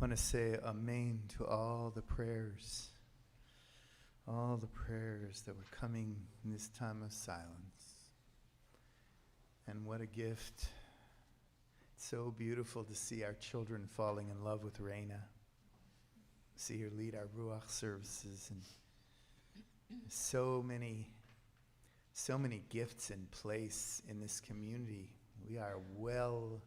want to say amen to all the prayers that were coming in this time of silence. And what a gift. It's so beautiful to see our children falling in love with Reina. See her lead our Ruach services, and so many gifts in place in this community. We are well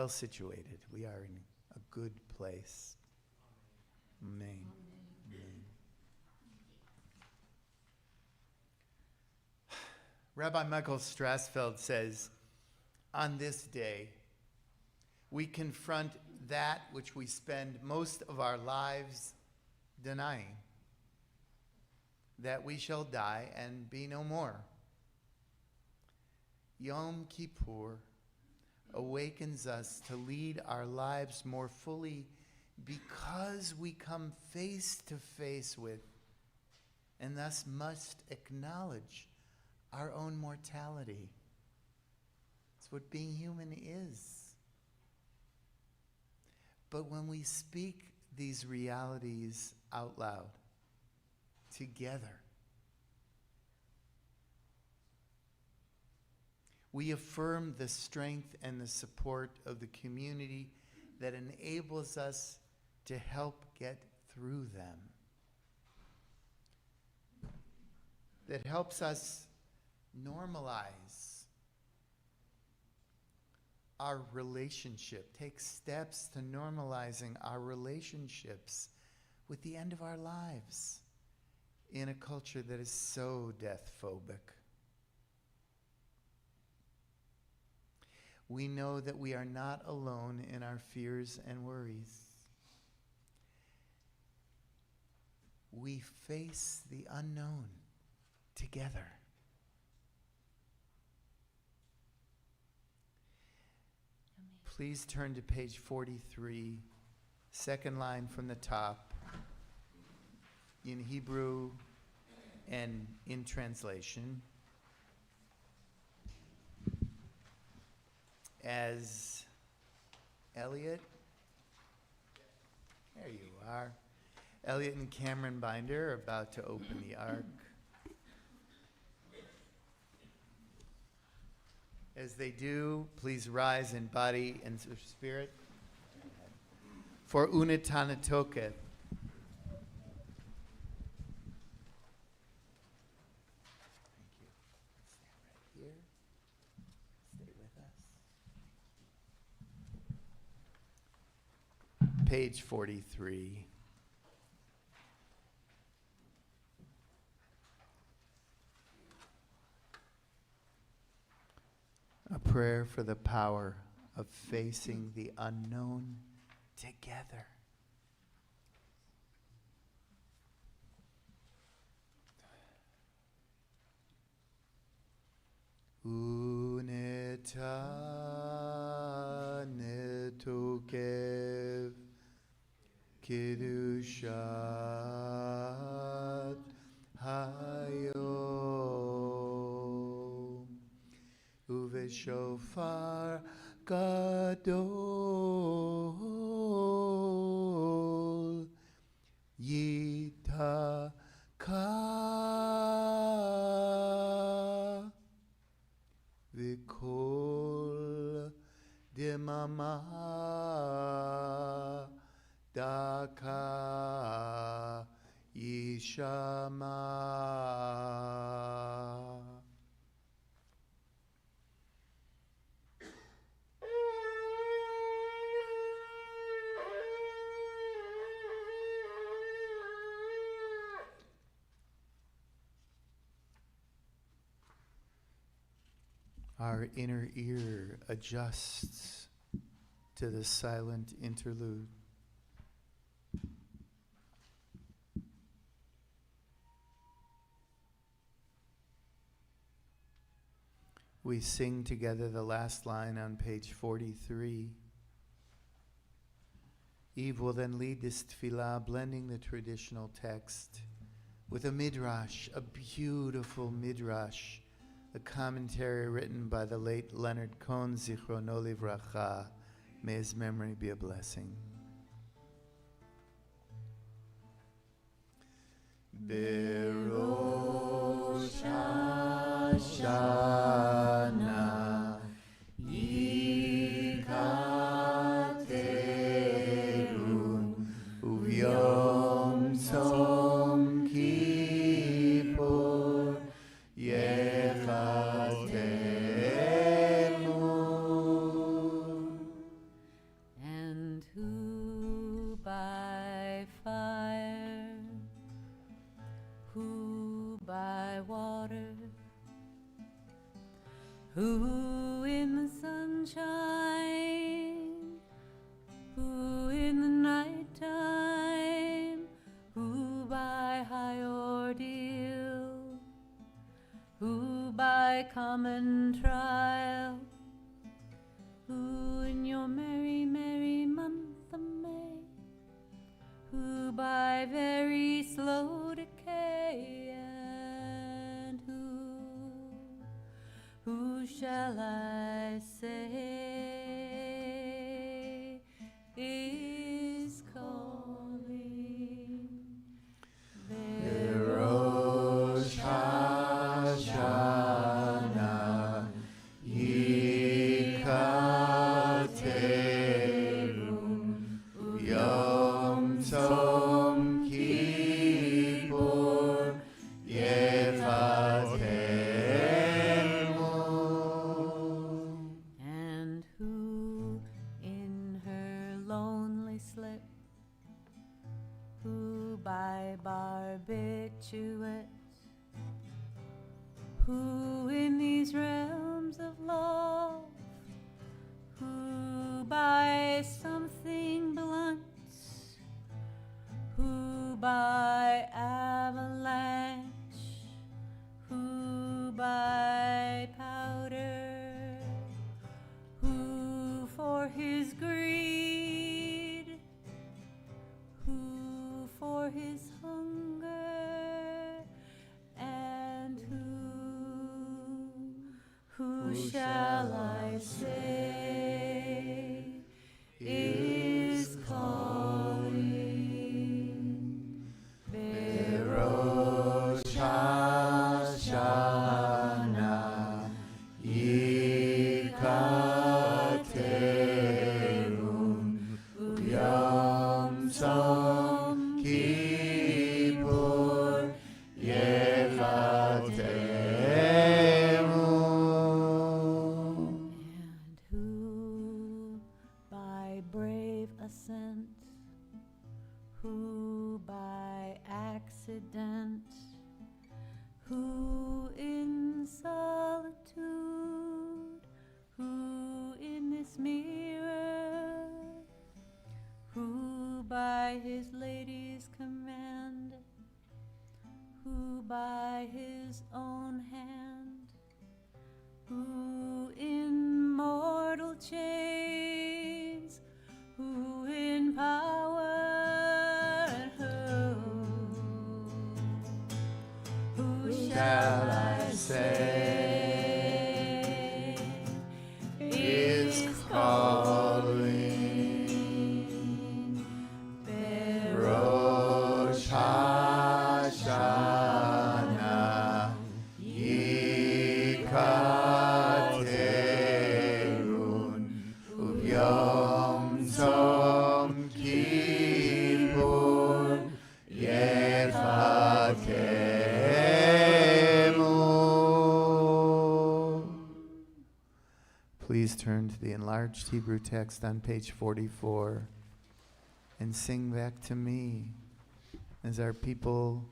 situated. We are in a good place. Amen. Amen. Rabbi Michael Strassfeld says, on this day, we confront that which we spend most of our lives denying, that we shall die and be no more. Yom Kippur awakens us to lead our lives more fully because we come face to face with and thus must acknowledge our own mortality. It's what being human is. But when we speak these realities out loud, together, we affirm the strength and the support of the community that enables us to help get through them. That helps us normalize our relationship, take steps to normalizing our relationships with the end of our lives in a culture that is so death-phobic. We know that we are not alone in our fears and worries. We face the unknown together. Please turn to page 43, second line from the top, in Hebrew and in translation. As Elliot, there you are. Elliot and Cameron Binder are about to open the ark. As they do, please rise in body and spirit for Unitanatoke. Thank you. Stand right here. Stay with us. Page 43. A prayer for the power of facing the unknown together. Unitanetokev Kiddushat Hayom Uveshofar Gadol Yitaka Vikol Demama Daka Yishama. Our inner ear adjusts to the silent interlude. We sing together the last line on page 43. Eve will then lead this tefillah, blending the traditional text with a midrash, a beautiful midrash, a commentary written by the late Leonard Cohen, Zichrono Livracha, May his memory be a blessing. Berosh Hashanah Yikaterun Uvyom Tzom Kippur Yechatemun. And who by fire, who by water, who in the sunshine, who in the nighttime, who by high ordeal, who by common trial, who in your merry, merry month of May, who by very slow decay, and who shall I say is calling? Berosh Hashanah Yikaterun Yom Tzom Kippur Yechatemun. And who in her lonely slip, who by barbiturates, who in these realms of love, who by something blunt, who by avalanche, who by powder, who for his greed, who for his hunger, and who shall I say is calling? Berosh Hashanah Yikaterun Yom Tzom Kippur Yechatemun. And who by brave ascent, who by accident, who in solitude, who in this mirror, who by his lady's command, who by his own hand, who in mortal chains, who in power, and who shall I say is calling? Berosh Hashanah Yikaterun Yom Tzom Kippur Yechatemun. Please turn to the enlarged Hebrew text on page 44 and sing back to me as our people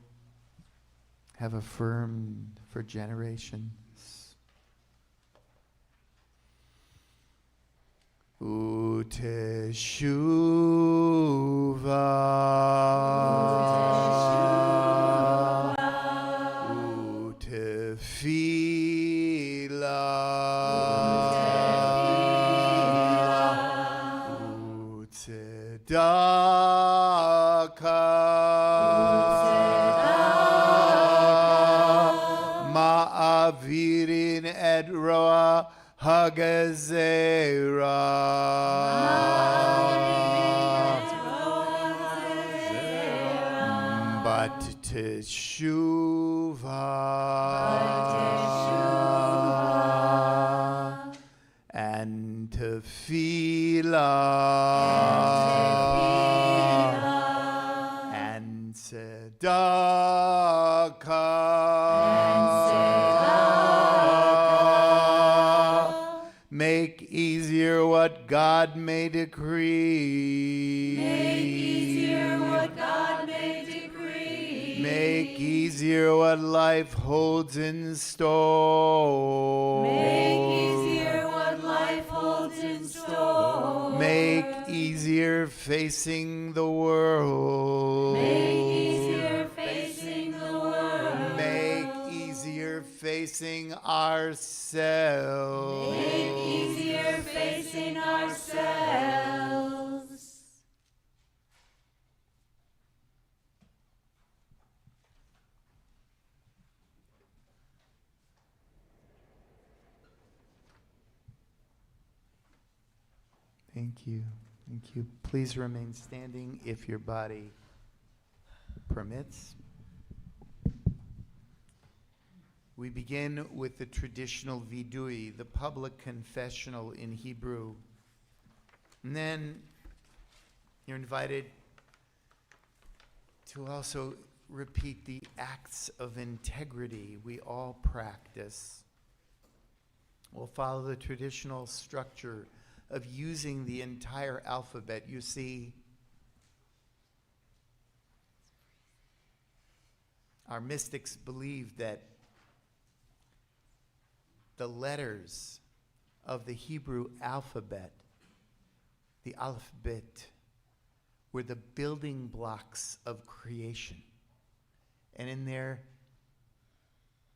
have affirmed for generations. Uteshuva, utefila, utzedakah, ma'avirin et roa Hagazera, but teshuvah, and tefillah, and tzedakah. Make easier what God may decree. Make easier what God may decree. Make easier what life holds in store. Make easier what life holds in store. Make easier facing the world. Make easier facing the world. Make easier facing ourselves. Make easier facing ourselves. Thank you. Thank you. Please remain standing if your body permits. We begin with the traditional vidui, the public confessional in Hebrew. And then you're invited to also repeat the acts of integrity we all practice. We'll follow the traditional structure of using the entire alphabet. You see, our mystics believe that the letters of the Hebrew alphabet, the alphabet, were the building blocks of creation. And in their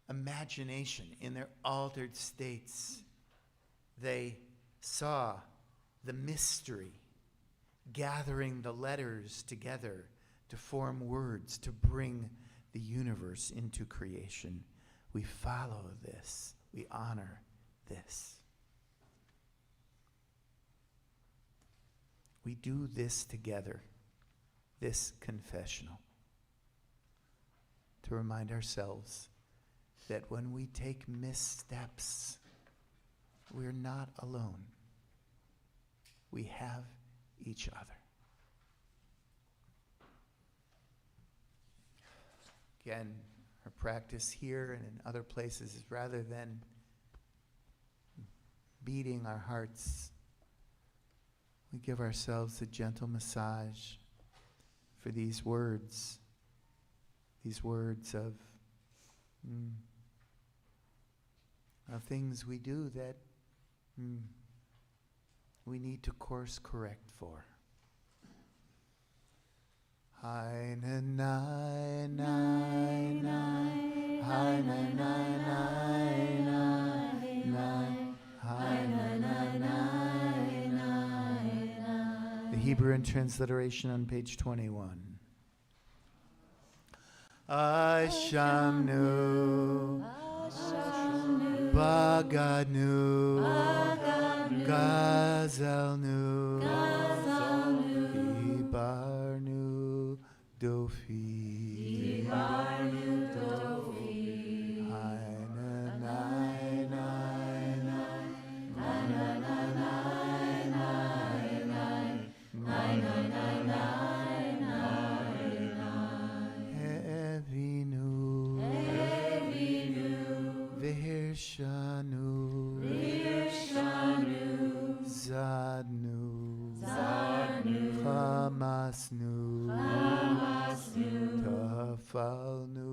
imagination, in their altered states, they saw the mystery gathering the letters together to form words, to bring the universe into creation. We follow this. We honor this. We do this together, this confessional, to remind ourselves that when we take missteps, we're not alone. We have each other. Again, our practice here and in other places is rather than beating our hearts, we give ourselves a gentle massage for these words of things we do that we need to course correct for. Hi na na na na, hi na na na na, hi na na na. The Hebrew and transliteration on page 21. Ashamnu, Bagadnu, Gazalnu, Ibarnu, Dofi, Virshanu, Zadnu, Chamasnu, Tafalnu,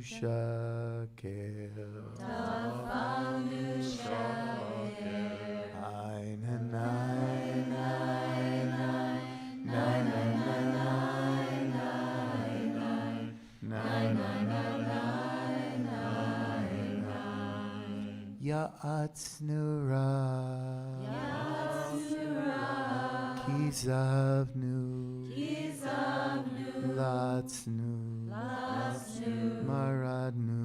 Shaker, Ya'atznura, Kizavnu, Latznu, Maradnu,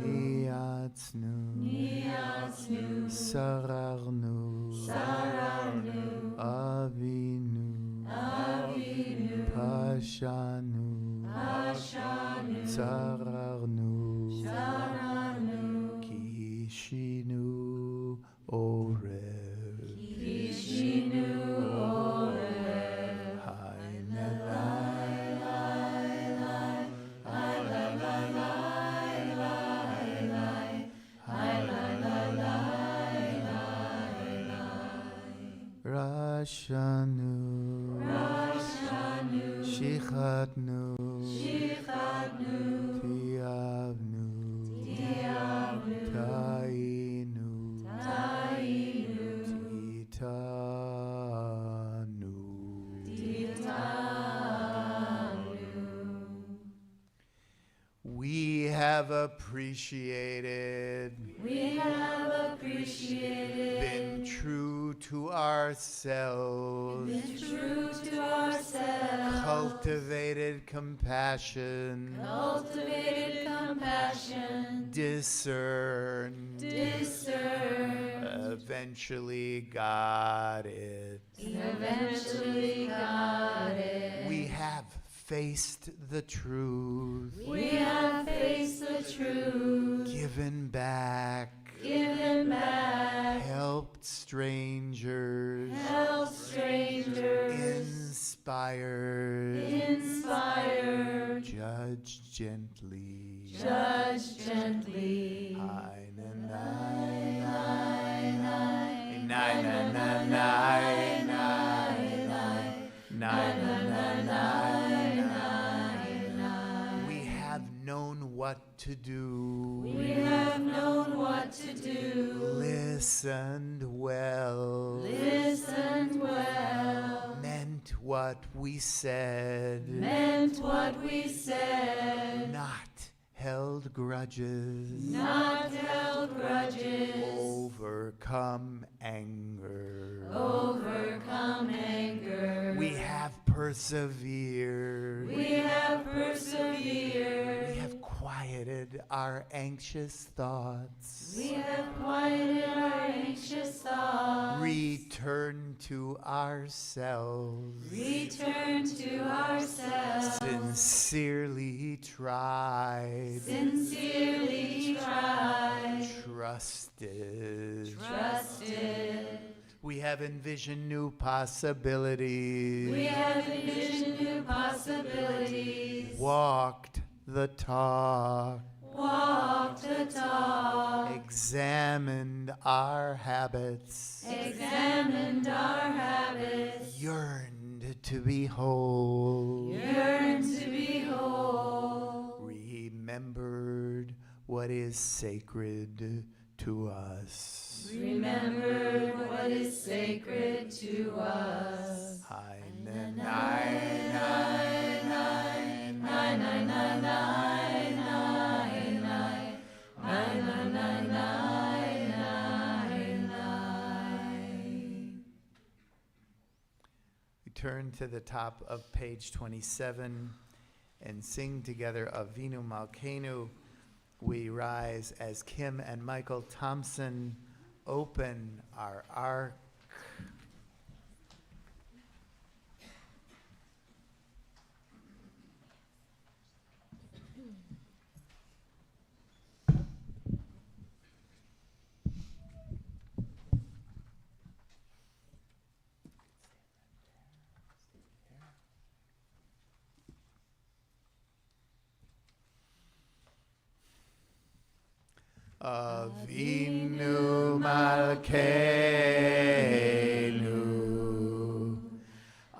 Niatznu, Sararnu, Avinu, Pashanu, Sararnu, Kishinu, Orev, Rashanu, Shichatnu, Tiavnu, Tainu, Titanu. We have appreciated, been true to ourselves, cultivated compassion, discerned, eventually got it. We have faced the truth, given back, helped strangers, inspired, judged gently, Nai, na, nai, nai, nai, nai, na, na, nai, nai, nai, na, na, nai, nai. We have known what to do. Listened well. Meant what we said. Not held grudges. Overcome anger. We have persevered. We have quieted our anxious thoughts. Return to ourselves. Sincerely tried. Trusted. We have envisioned new possibilities. Walked the talk. Examined our habits. Yearned to be whole. Remembered what is sacred to us. Hi, na, nai, nai, nai, nai, nai, nai, nai, We turn to the top of page 27 and sing together Avinu Malkeinu. We rise as Kim and Michael Thompson open our ark. Avinu Malkeinu,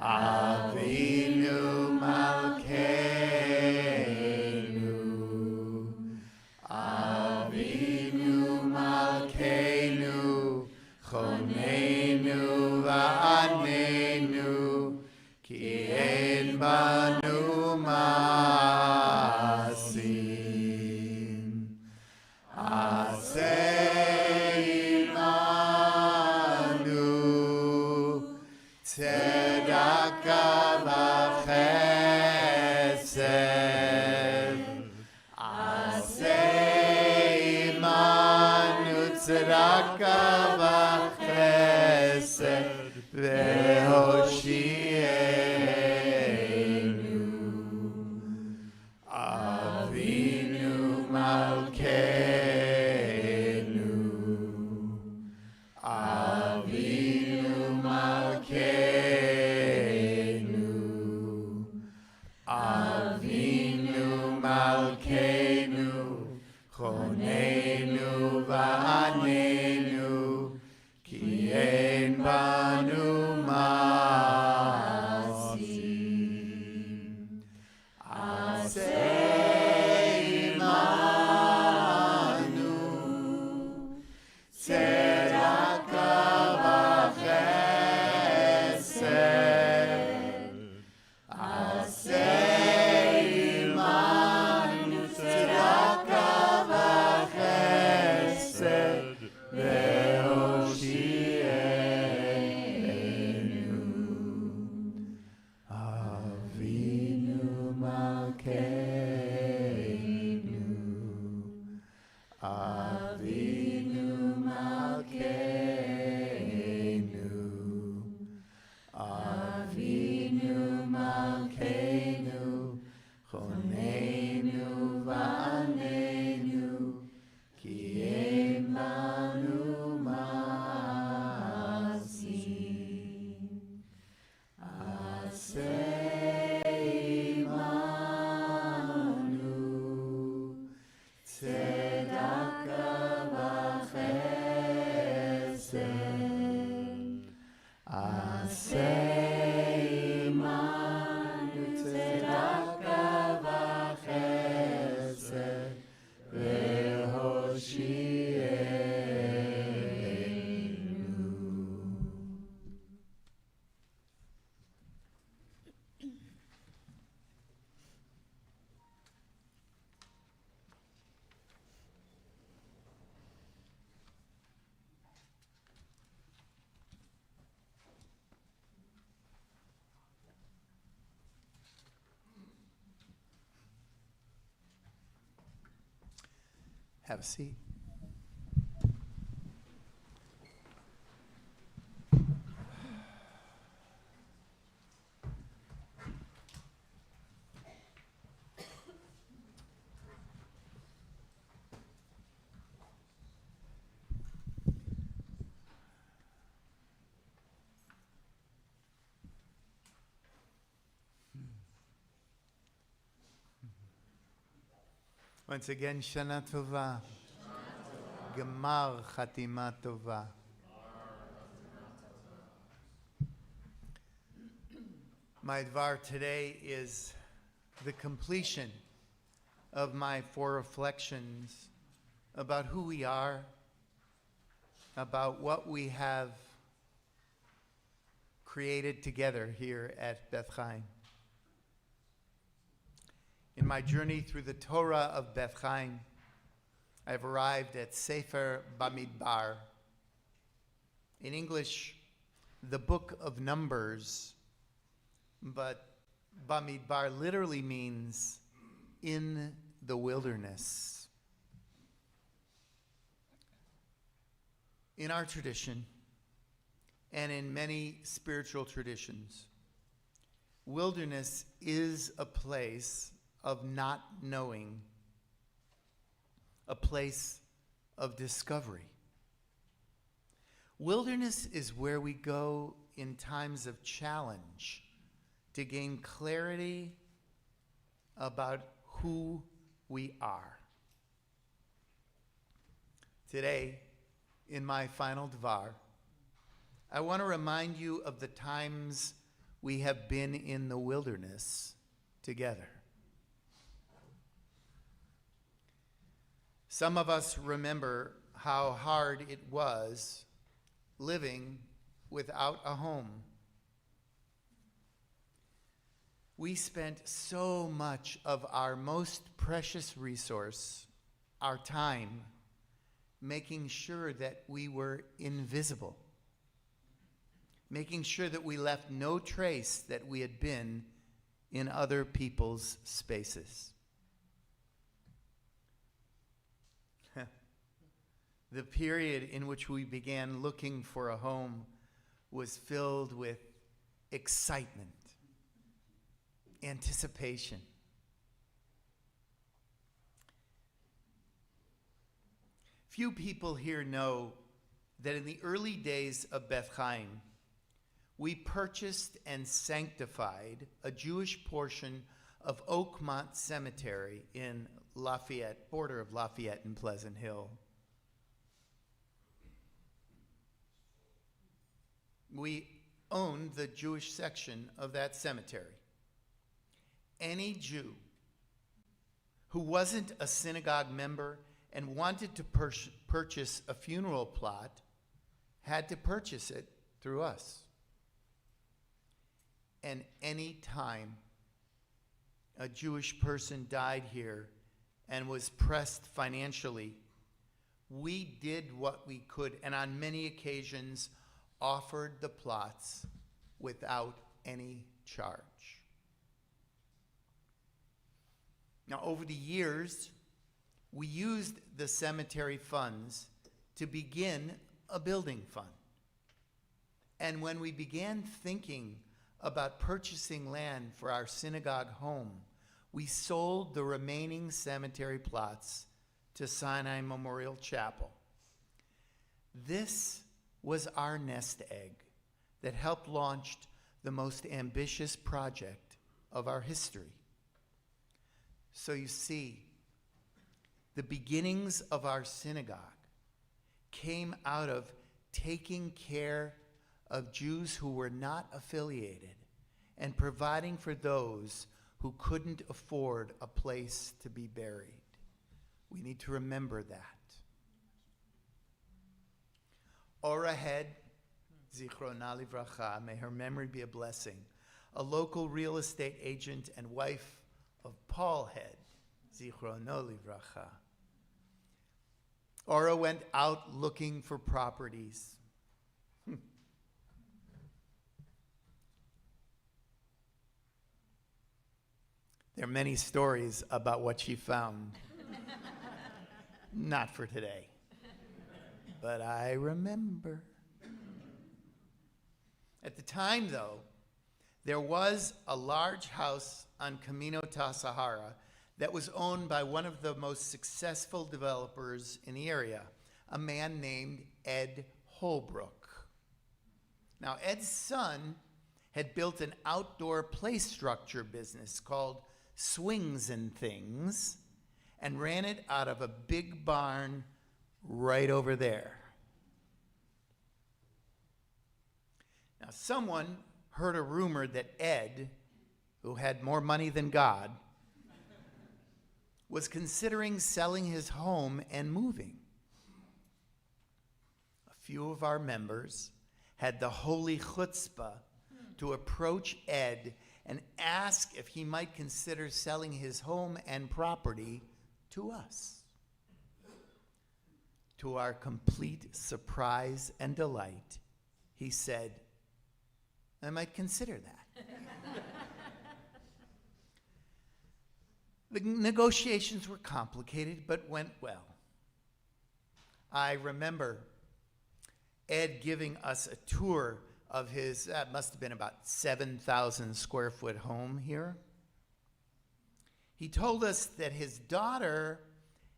Avinu Malkeinu, Avinu Malkeinu, Choneinu va'anenu, ki ein banu masim. Aseh imanu, tzedakah v'chesed. Aseh imanu, tzedakah Avinu Malkeinu, Chonenu Va'anenu, Ki ein banu ma'asim. Aseh imanu, tzedaka v'chesed. Aseh imanu, tzedaka v'chesed, ve'hoshienu. Avinu Malkeinu, Avinu Malkeinu, Avinu Malkeinu, Chonenu Va'anenu, Ki ein banu ma'asim. Aseh imanu, tzedaka v'chesed. Aseh imanu, tzedaka v'chesed, ve'hoshienu. Have a seat. Once again, Shana Tova. Gemar Chatima Tova. My Dvar today is the completion of my 4 reflections about who we are, about what we have created together here at Beth Chaim. In my journey through the Torah of Beth Chaim, I've arrived at Sefer Bamidbar. In English, the Book of Numbers, but Bamidbar literally means in the wilderness. In our tradition, and in many spiritual traditions, wilderness is a place of not knowing, a place of discovery. Wilderness is where we go in times of challenge to gain clarity about who we are. Today, in my final Dvar, I want to remind you of the times we have been in the wilderness together. Some of us remember how hard it was living without a home. We spent so much of our most precious resource, our time, making sure that we were invisible, making sure that we left no trace that we had been in other people's spaces. The period in which we began looking for a home was filled with excitement, anticipation. Few people here know that in the early days of Beth Chaim, we purchased and sanctified a Jewish portion of Oakmont Cemetery in Lafayette, border of Lafayette and Pleasant Hill. We owned the Jewish section of that cemetery. Any Jew who wasn't a synagogue member and wanted to purchase a funeral plot had to purchase it through us. And any time a Jewish person died here and was pressed financially, we did what we could, and on many occasions offered the plots without any charge. Now, over the years, we used the cemetery funds to begin a building fund. And when we began thinking about purchasing land for our synagogue home, we sold the remaining cemetery plots to Sinai Memorial Chapel. This was our nest egg that helped launch the most ambitious project of our history. So you see, the beginnings of our synagogue came out of taking care of Jews who were not affiliated and providing for those who couldn't afford a place to be buried. We need to remember that. Ora Head, Zichrona Livracha, may her memory be a blessing, a local real estate agent and wife of Paul Head, Zichrono Livracha. Ora went out looking for properties. There are many stories about what she found. Not for today. But I remember. At the time, though, there was a large house on Camino ta Sahara that was owned by one of the most successful developers in the area, a man named Ed Holbrook. Now, Ed's son had built an outdoor play structure business called Swings and Things and ran it out of a big barn right over there. Now, someone heard a rumor that Ed, who had more money than God, was considering selling his home and moving. A few of our members had the holy chutzpah to approach Ed and ask if he might consider selling his home and property to us. To our complete surprise and delight, he said, I might consider that. The negotiations were complicated, but went well. I remember Ed giving us a tour of his, must have been about 7,000 square foot home here. He told us that his daughter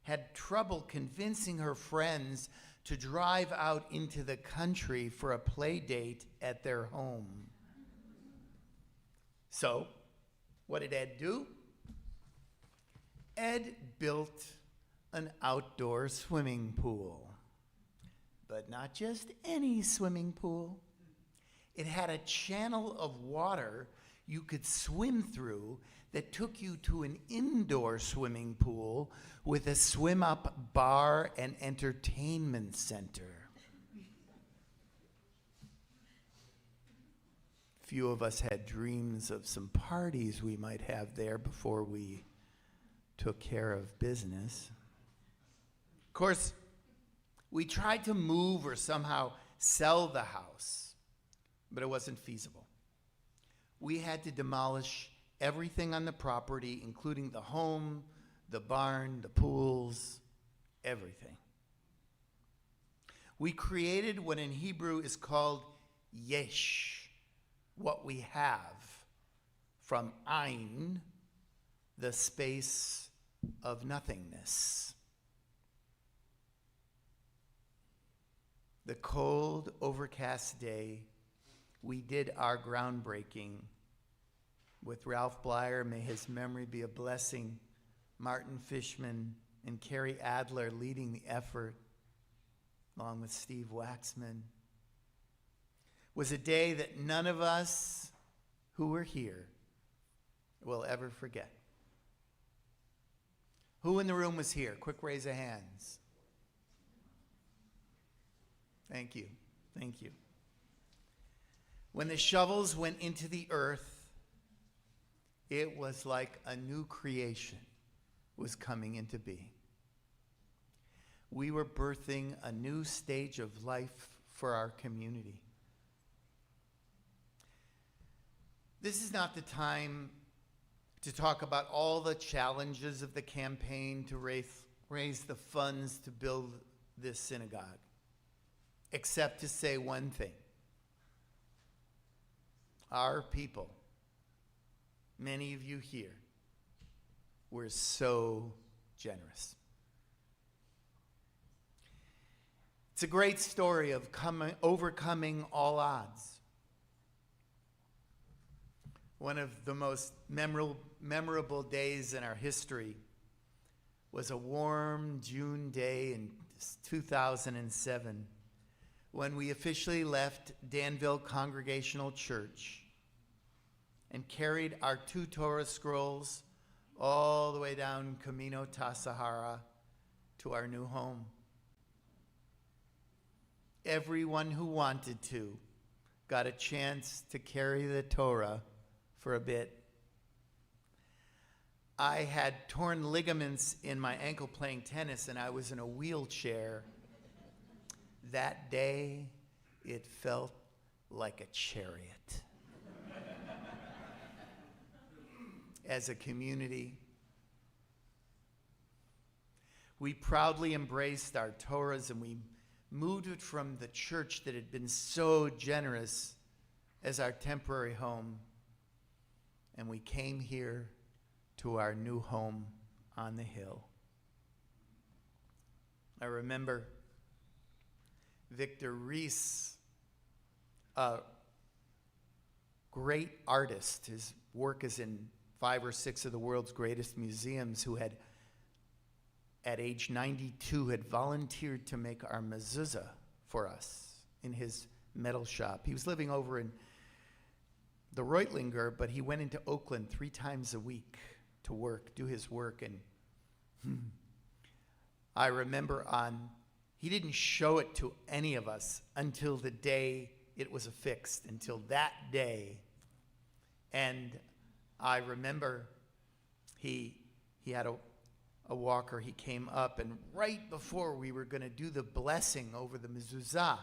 had trouble convincing her friends to drive out into the country for a play date at their home. So, what did Ed do? Ed built an outdoor swimming pool. But not just any swimming pool. It had a channel of water you could swim through that took you to an indoor swimming pool with a swim-up bar and entertainment center. Few of us had dreams of some parties we might have there before we took care of business. Of course, we tried to move or somehow sell the house, but it wasn't feasible. We had to demolish everything on the property, including the home, the barn, the pools, everything. We created what in Hebrew is called yesh, what we have, from ein, the space of nothingness. The cold, overcast day, we did our groundbreaking with Ralph Blyer, may his memory be a blessing, Martin Fishman and Carrie Adler leading the effort, along with Steve Waxman, was a day that none of us who were here will ever forget. Who in the room was here? Quick raise of hands. Thank you. Thank you. When the shovels went into the earth, it was like a new creation was coming into being. We were birthing a new stage of life for our community. This is not the time to talk about all the challenges of the campaign to raise the funds to build this synagogue, except to say one thing. Our people, many of you here, were so generous. It's a great story of overcoming all odds. One of the most memorable days in our history was a warm June day in 2007 when we officially left Danville Congregational Church and carried our 2 Torah scrolls all the way down Camino Ta Sahara to our new home. Everyone who wanted to got a chance to carry the Torah for a bit. I had torn ligaments in my ankle playing tennis, and I was in a wheelchair. That day, it felt like a chariot. As a community, we proudly embraced our Torahs, and we moved it from the church that had been so generous as our temporary home, and we came here to our new home on the hill. I remember Victor Reese, a great artist. His work is in 5 or 6 of the world's greatest museums, who had, at age 92, had volunteered to make our mezuzah for us in his metal shop. He was living over in the Reutlinger, but he went into Oakland 3 times a week to work, do his work. And I remember he didn't show it to any of us until the day it was affixed, until that day. And I remember he had a walker. He came up, and right before we were going to do the blessing over the mezuzah,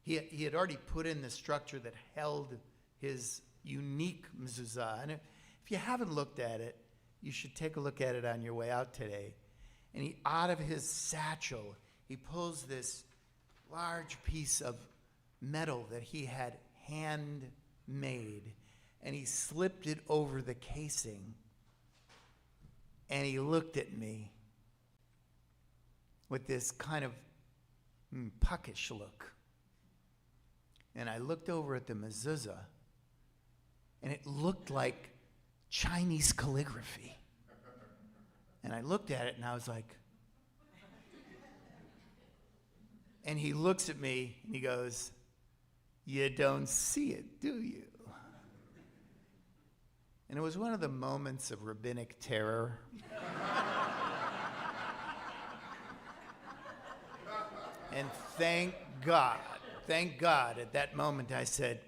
he had already put in the structure that held his unique mezuzah. And if you haven't looked at it, you should take a look at it on your way out today. And out of his satchel, he pulls this large piece of metal that he had handmade, and he slipped it over the casing, and he looked at me with this kind of puckish look. And I looked over at the mezuzah, and it looked like Chinese calligraphy. And I looked at it, and I was like, and he looks at me, and he goes, "You don't see it, do you?" And it was one of the moments of rabbinic terror. And thank God, at that moment I said,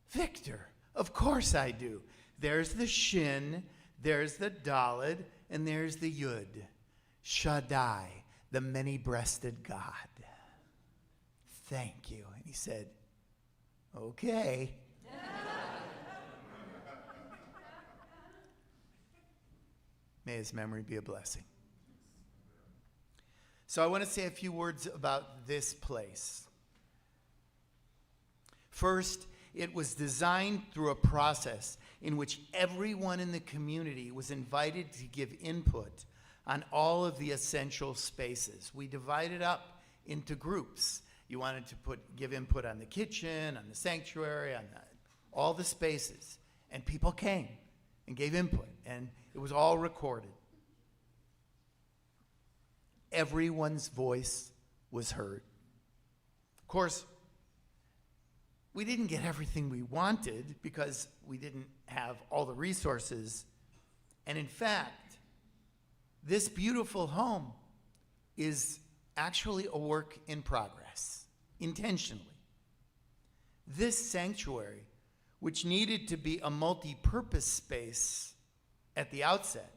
"Victor, of course I do. There's the shin, there's the daled, and there's the yud. Shaddai, the many-breasted God. Thank you." And he said, "Okay." May his memory be a blessing. So I want to say a few words about this place. First, it was designed through a process in which everyone in the community was invited to give input on all of the essential spaces. We divided up into groups. You wanted to give input on the kitchen, on the sanctuary, on all the spaces. And people came and gave input, and it was all recorded. Everyone's voice was heard. Of course, we didn't get everything we wanted because we didn't have all the resources. And in fact, this beautiful home is actually a work in progress, intentionally. This sanctuary, which needed to be a multi-purpose space at the outset,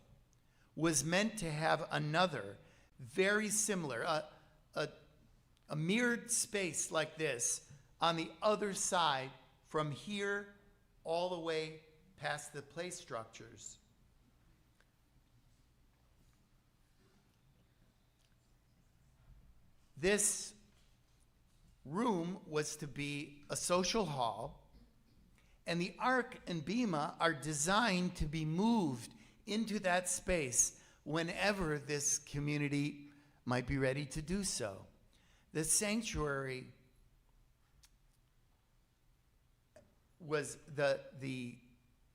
was meant to have another very similar, a mirrored space like this on the other side from here all the way past the play structures. This room was to be a social hall, and the Ark and Bima are designed to be moved into that space whenever this community might be ready to do so. The sanctuary was the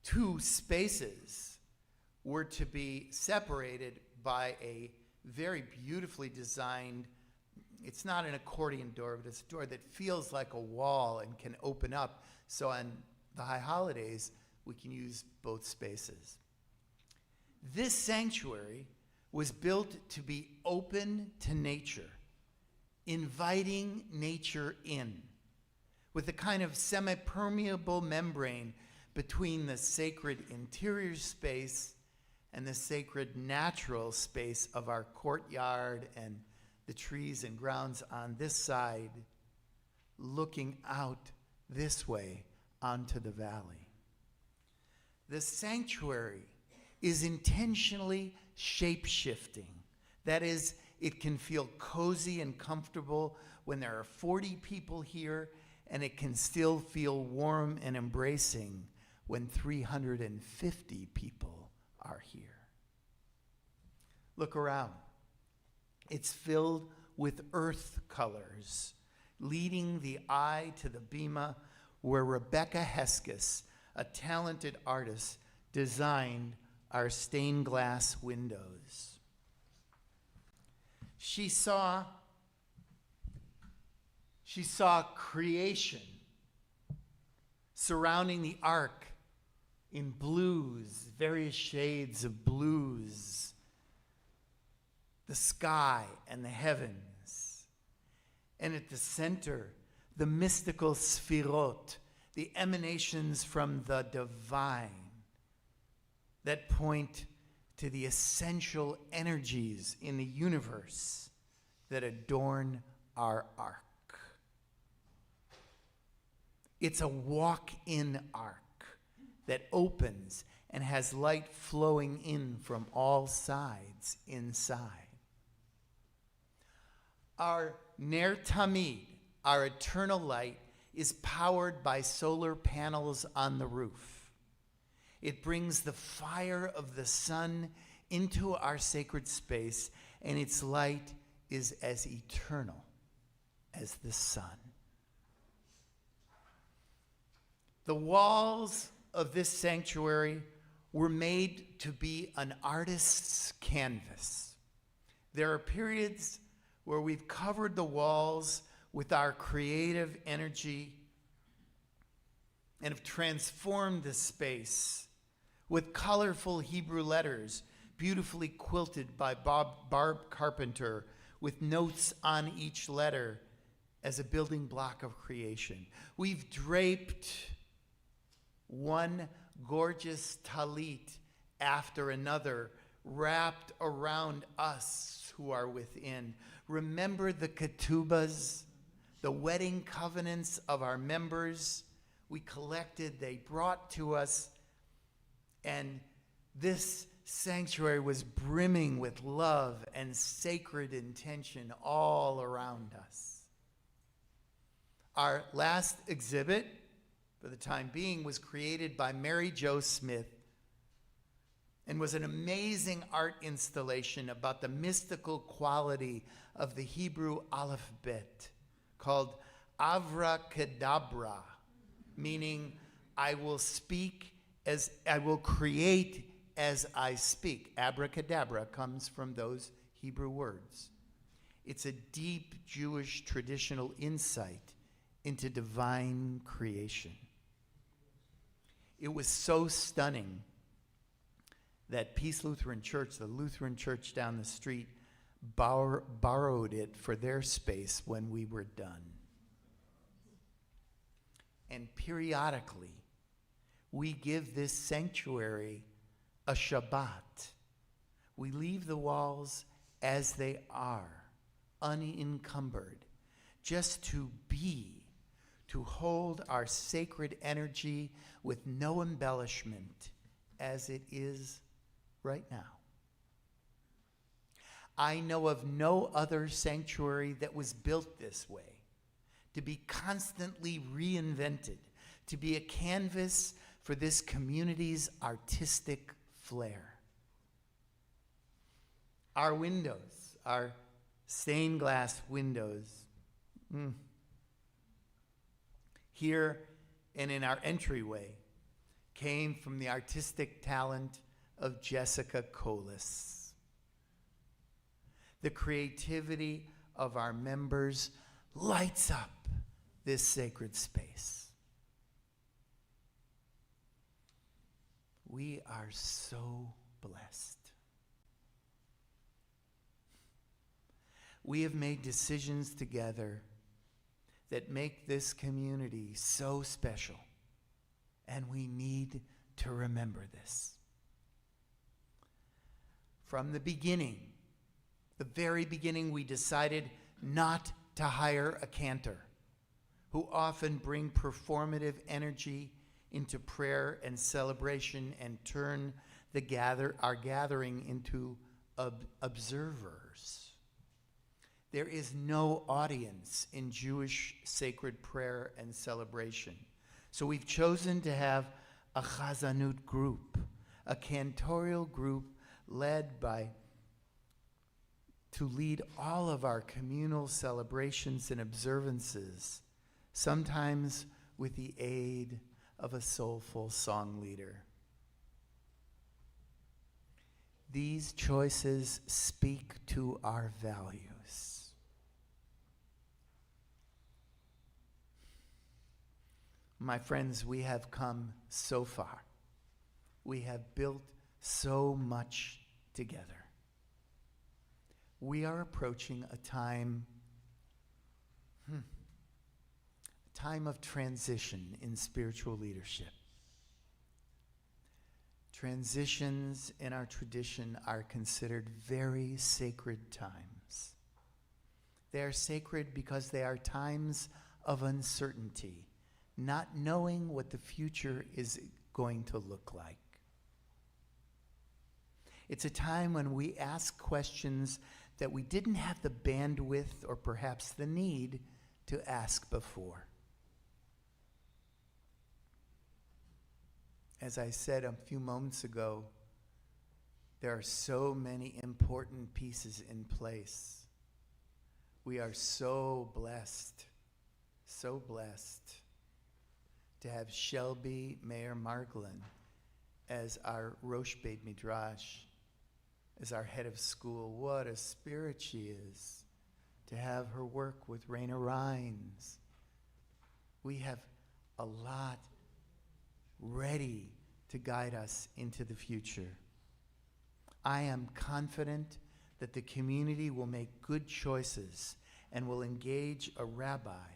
two spaces were to be separated by a very beautifully designed, it's not an accordion door, but it's a door that feels like a wall and can open up. So on the high holidays, we can use both spaces. This sanctuary was built to be open to nature, inviting nature in, with a kind of semi-permeable membrane between the sacred interior space and the sacred natural space of our courtyard and the trees and grounds on this side, looking out this way onto the valley. The sanctuary is intentionally shape-shifting. That is, it can feel cozy and comfortable when there are 40 people here, and it can still feel warm and embracing when 350 people are here. Look around. It's filled with earth colors, leading the eye to the Bima where Rebecca Heskes, a talented artist, designed our stained glass windows. She saw creation surrounding the ark in blues, various shades of blues, the sky and the heavens. And at the center, the mystical sphirot, the emanations from the divine that point to the essential energies in the universe that adorn our ark. It's a walk-in ark that opens and has light flowing in from all sides inside. Our Ner Tamid, our eternal light, is powered by solar panels on the roof. It brings the fire of the sun into our sacred space, and its light is as eternal as the sun. The walls of this sanctuary were made to be an artist's canvas. There are periods where we've covered the walls with our creative energy and have transformed the space with colorful Hebrew letters, beautifully quilted by Barb Carpenter, with notes on each letter as a building block of creation. We've draped one gorgeous talit after another, wrapped around us who are within. Remember the ketubas, the wedding covenants of our members we collected, they brought to us, and this sanctuary was brimming with love and sacred intention all around us. Our last exhibit, for the time being, was created by Mary Jo Smith and was an amazing art installation about the mystical quality of the Hebrew alphabet called Avracadabra, meaning I will speak as I will create as I speak. Abracadabra comes from those Hebrew words. It's a deep Jewish traditional insight into divine creation. It was so stunning that Peace Lutheran Church, the Lutheran church down the street, borrowed it for their space when we were done. And periodically, we give this sanctuary a Shabbat. We leave the walls as they are, unencumbered, just to be, to hold our sacred energy with no embellishment as it is right now. I know of no other sanctuary that was built this way, to be constantly reinvented, to be a canvas for this community's artistic flair. Our windows, our stained glass windows, here and in our entryway, came from the artistic talent of Jessica Colas. The creativity of our members lights up this sacred space. We are so blessed. We have made decisions together that make this community so special, and we need to remember this. From the beginning, the very beginning, we decided not to hire a cantor who often bring performative energy into prayer and celebration and turn our gathering into observers. There is no audience in Jewish sacred prayer and celebration. So we've chosen to have a chazanut group, a cantorial group to lead all of our communal celebrations and observances, sometimes with the aid of a soulful song leader. These choices speak to our values. My friends, we have come so far. We have built so much together. We are approaching a time of transition in spiritual leadership. Transitions in our tradition are considered very sacred times. They are sacred because they are times of uncertainty, not knowing what the future is going to look like. It's a time when we ask questions that we didn't have the bandwidth or perhaps the need to ask before. As I said a few moments ago, there are so many important pieces in place. We are so blessed to have Shelby Mayer Margolin as our Rosh Beit Midrash, as our head of school. What a spirit she is, to have her work with Raina Rhines. We have a lot ready to guide us into the future. I am confident that the community will make good choices and will engage a rabbi,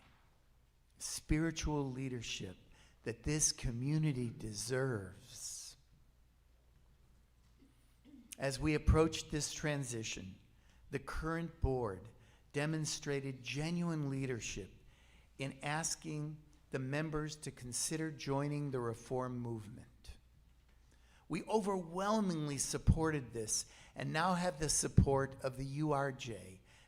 spiritual leadership that this community deserves. As we approached this transition, the current board demonstrated genuine leadership in asking the members to consider joining the Reform movement. We overwhelmingly supported this and now have the support of the URJ,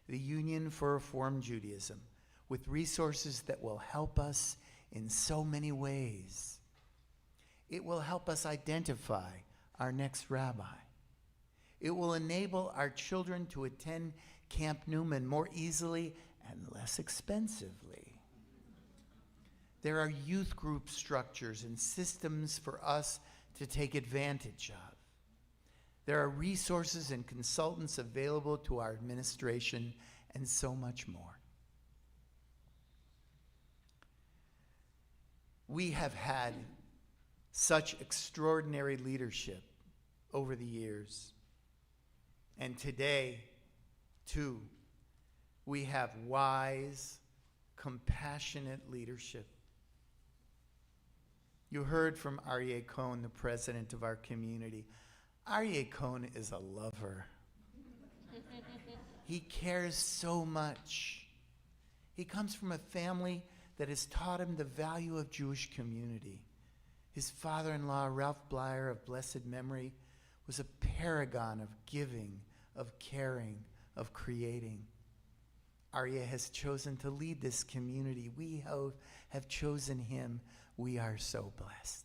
the Union for Reform Judaism, with resources that will help us in so many ways. It will help us identify our next rabbi. It will enable our children to attend Camp Newman more easily and less expensively. There are youth group structures and systems for us to take advantage of. There are resources and consultants available to our administration and so much more. We have had such extraordinary leadership over the years. And today, too, we have wise, compassionate leadership. You heard from Aryeh Cohn, the president of our community. Aryeh Cohn is a lover. He cares so much. He comes from a family that has taught him the value of Jewish community. His father-in-law, Ralph Blyer of blessed memory, was a paragon of giving, of caring, of creating. Aryeh has chosen to lead this community. We have chosen him. We are so blessed.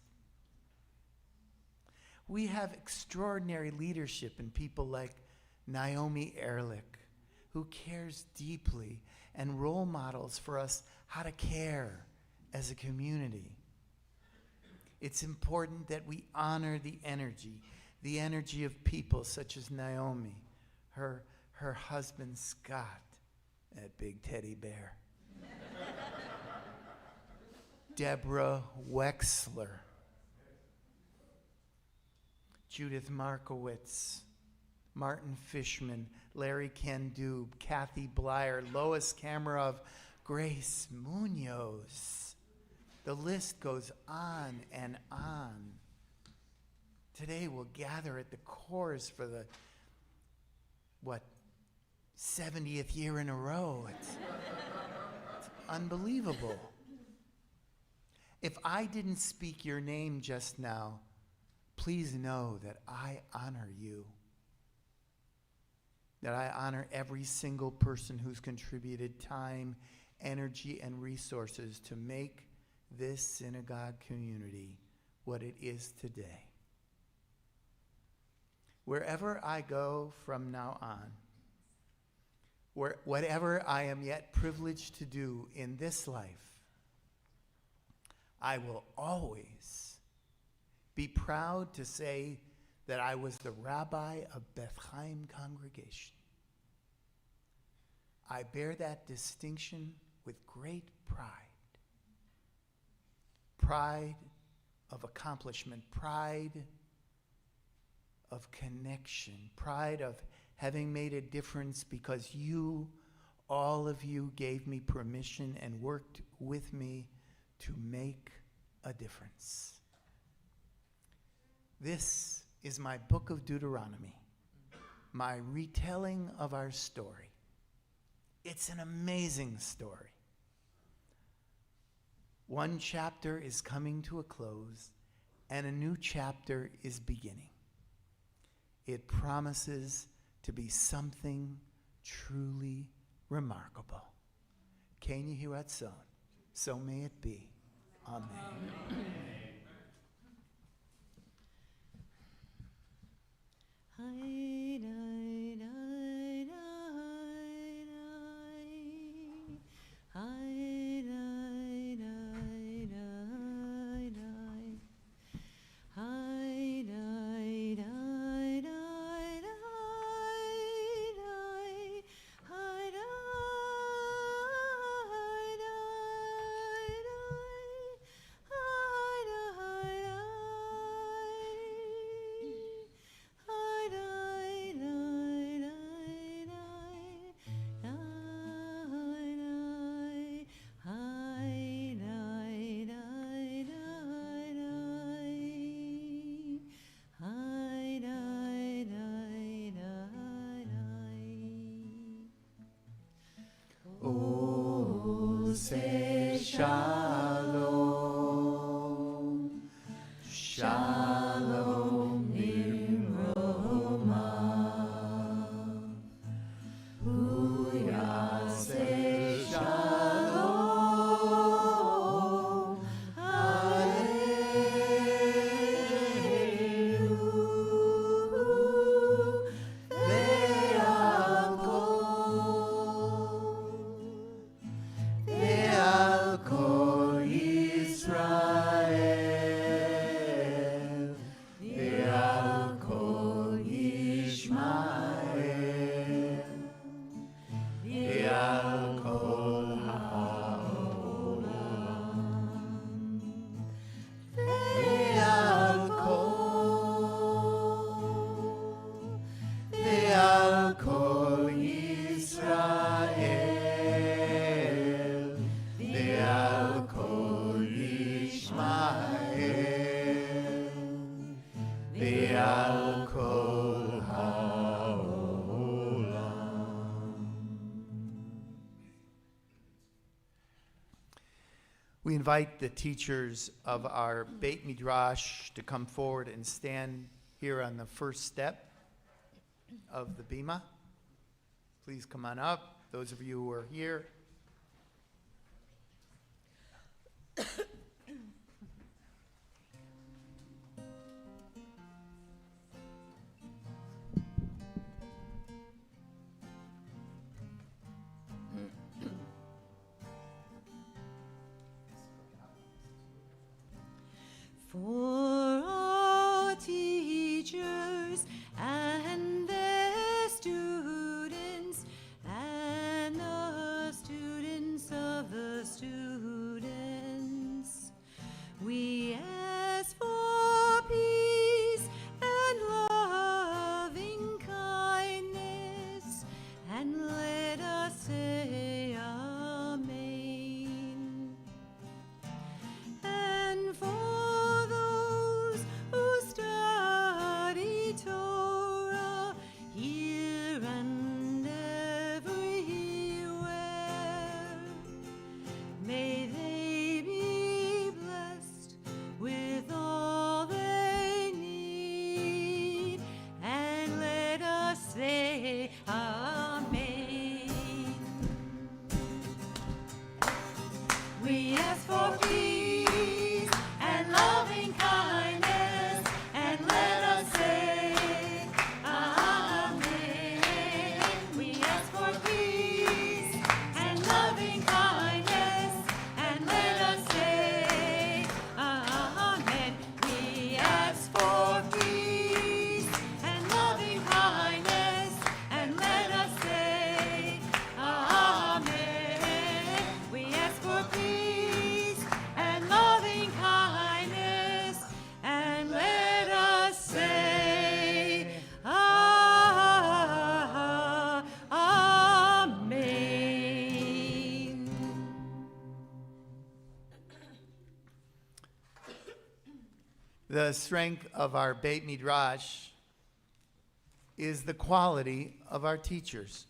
We have extraordinary leadership in people like Naomi Ehrlich, who cares deeply and role models for us how to care as a community. It's important that we honor the energy of people such as Naomi, her husband Scott, that big teddy bear, Deborah Wexler, Judith Markowitz, Martin Fishman, Larry Kandub, Kathy Blyer, Lois Kamarov, Grace Munoz. The list goes on and on. Today we'll gather at the Coors for the, 70th year in a row. It's unbelievable. If I didn't speak your name just now, please know that I honor you. That I honor every single person who's contributed time, energy, and resources to make this synagogue community what it is today. Wherever I go from now on, whatever I am yet privileged to do in this life, I will always be proud to say that I was the rabbi of Beth Chaim congregation. I bear that distinction with great pride. Pride of accomplishment, pride of connection, pride of having made a difference because you, all of you, gave me permission and worked with me to make a difference. This is my book of Deuteronomy, my retelling of our story. It's an amazing story. One chapter is coming to a close, and a new chapter is beginning. It promises to be something truly remarkable. Ken Yehi Ratzon, so may it be. Amen. Say shalom, shalom nimroma. Huya say shalom, hallelu, ve'al kol Ve'al kol Yisrael, ve'al kol Yishmael, ve'al kol ha'olam. We invite the teachers of our Beit Midrash to come forward and stand here on the first step of the Bima. Please come on up, those of you who are here. For all teachers and their students and the students of the students, we ask for peace and loving kindness, and let us say Amen. And for those who study Torah here and everywhere, may they be blessed with all they need, and let us say Amen. We ask for peace and loving kindness, and let us say Amen. We ask for peace and loving kindness, and let us say Amen. We ask for peace and loving kindness, and let us say Amen. We ask for peace and loving kindness, and let us say Amen. The strength of our Beit Midrash is the quality of our teachers.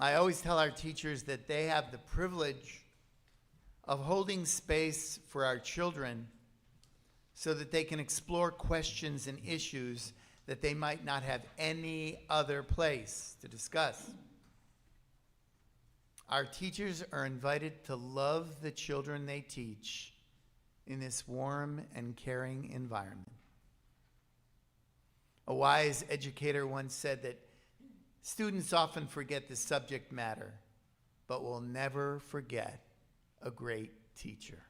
I always tell our teachers that they have the privilege of holding space for our children so that they can explore questions and issues that they might not have any other place to discuss. Our teachers are invited to love the children they teach in this warm and caring environment. A wise educator once said that students often forget the subject matter, but will never forget a great teacher.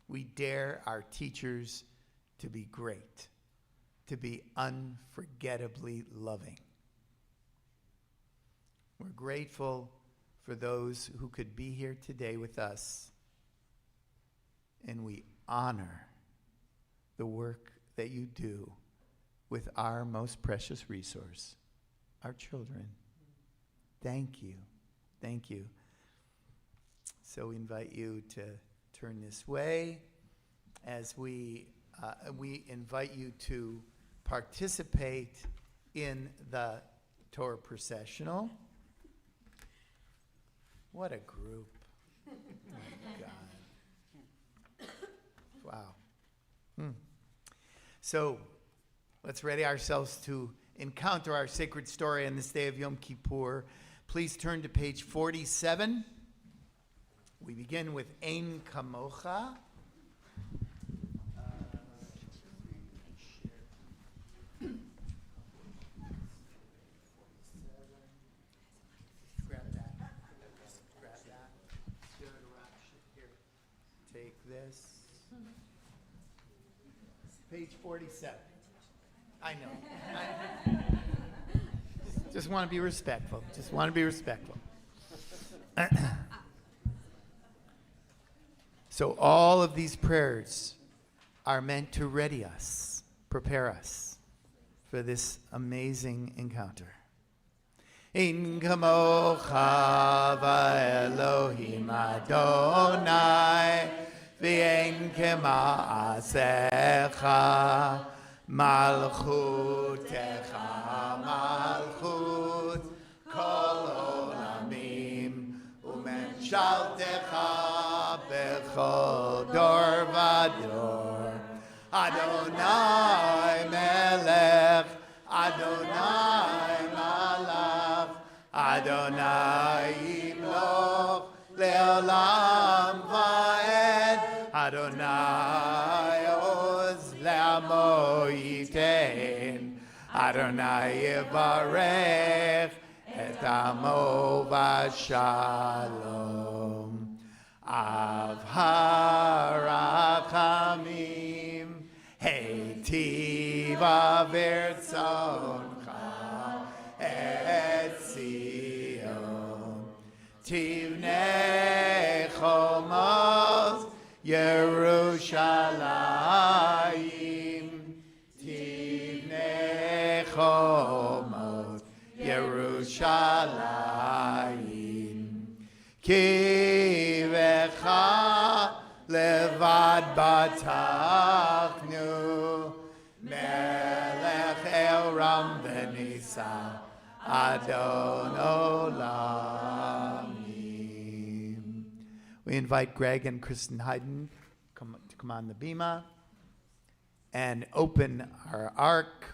We dare our teachers to be great, to be unforgettably loving. We're grateful for those who could be here today with us, and we honor the work that you do with our most precious resource, our children. Thank you. Thank you. So we invite you to turn this way as we invite you to participate in the Torah processional. What a group. Oh my God. Wow. So let's ready ourselves to encounter our sacred story on this day of Yom Kippur. Please turn to page 47. We begin with Ein Kamocha. Grab that. Grab that. Here. Take this. Page 47. I know. Just want to be respectful. Just want to be respectful. So all of these prayers are meant to ready us, prepare us for this amazing encounter. In kamocha v'Elohim Adonai v'ein kema'asecha malchutecha malchut kol olamim u'memshaltecha bechol dor v'dor Adonai melech Adonai malach Adonai yimloch le'olam va'ed Adonai oz le'amo yitein Adonai yivarech et amo v'shalom Av harachamim heitiv avertzoncha et Zion tivnei chomos Yerushalayim tivnei chomos Yerushalayim ki vecha levad batachnu melech elam v'nisa Adon olamim. We invite Greg and Kristen Hayden to come on the bima and open our ark.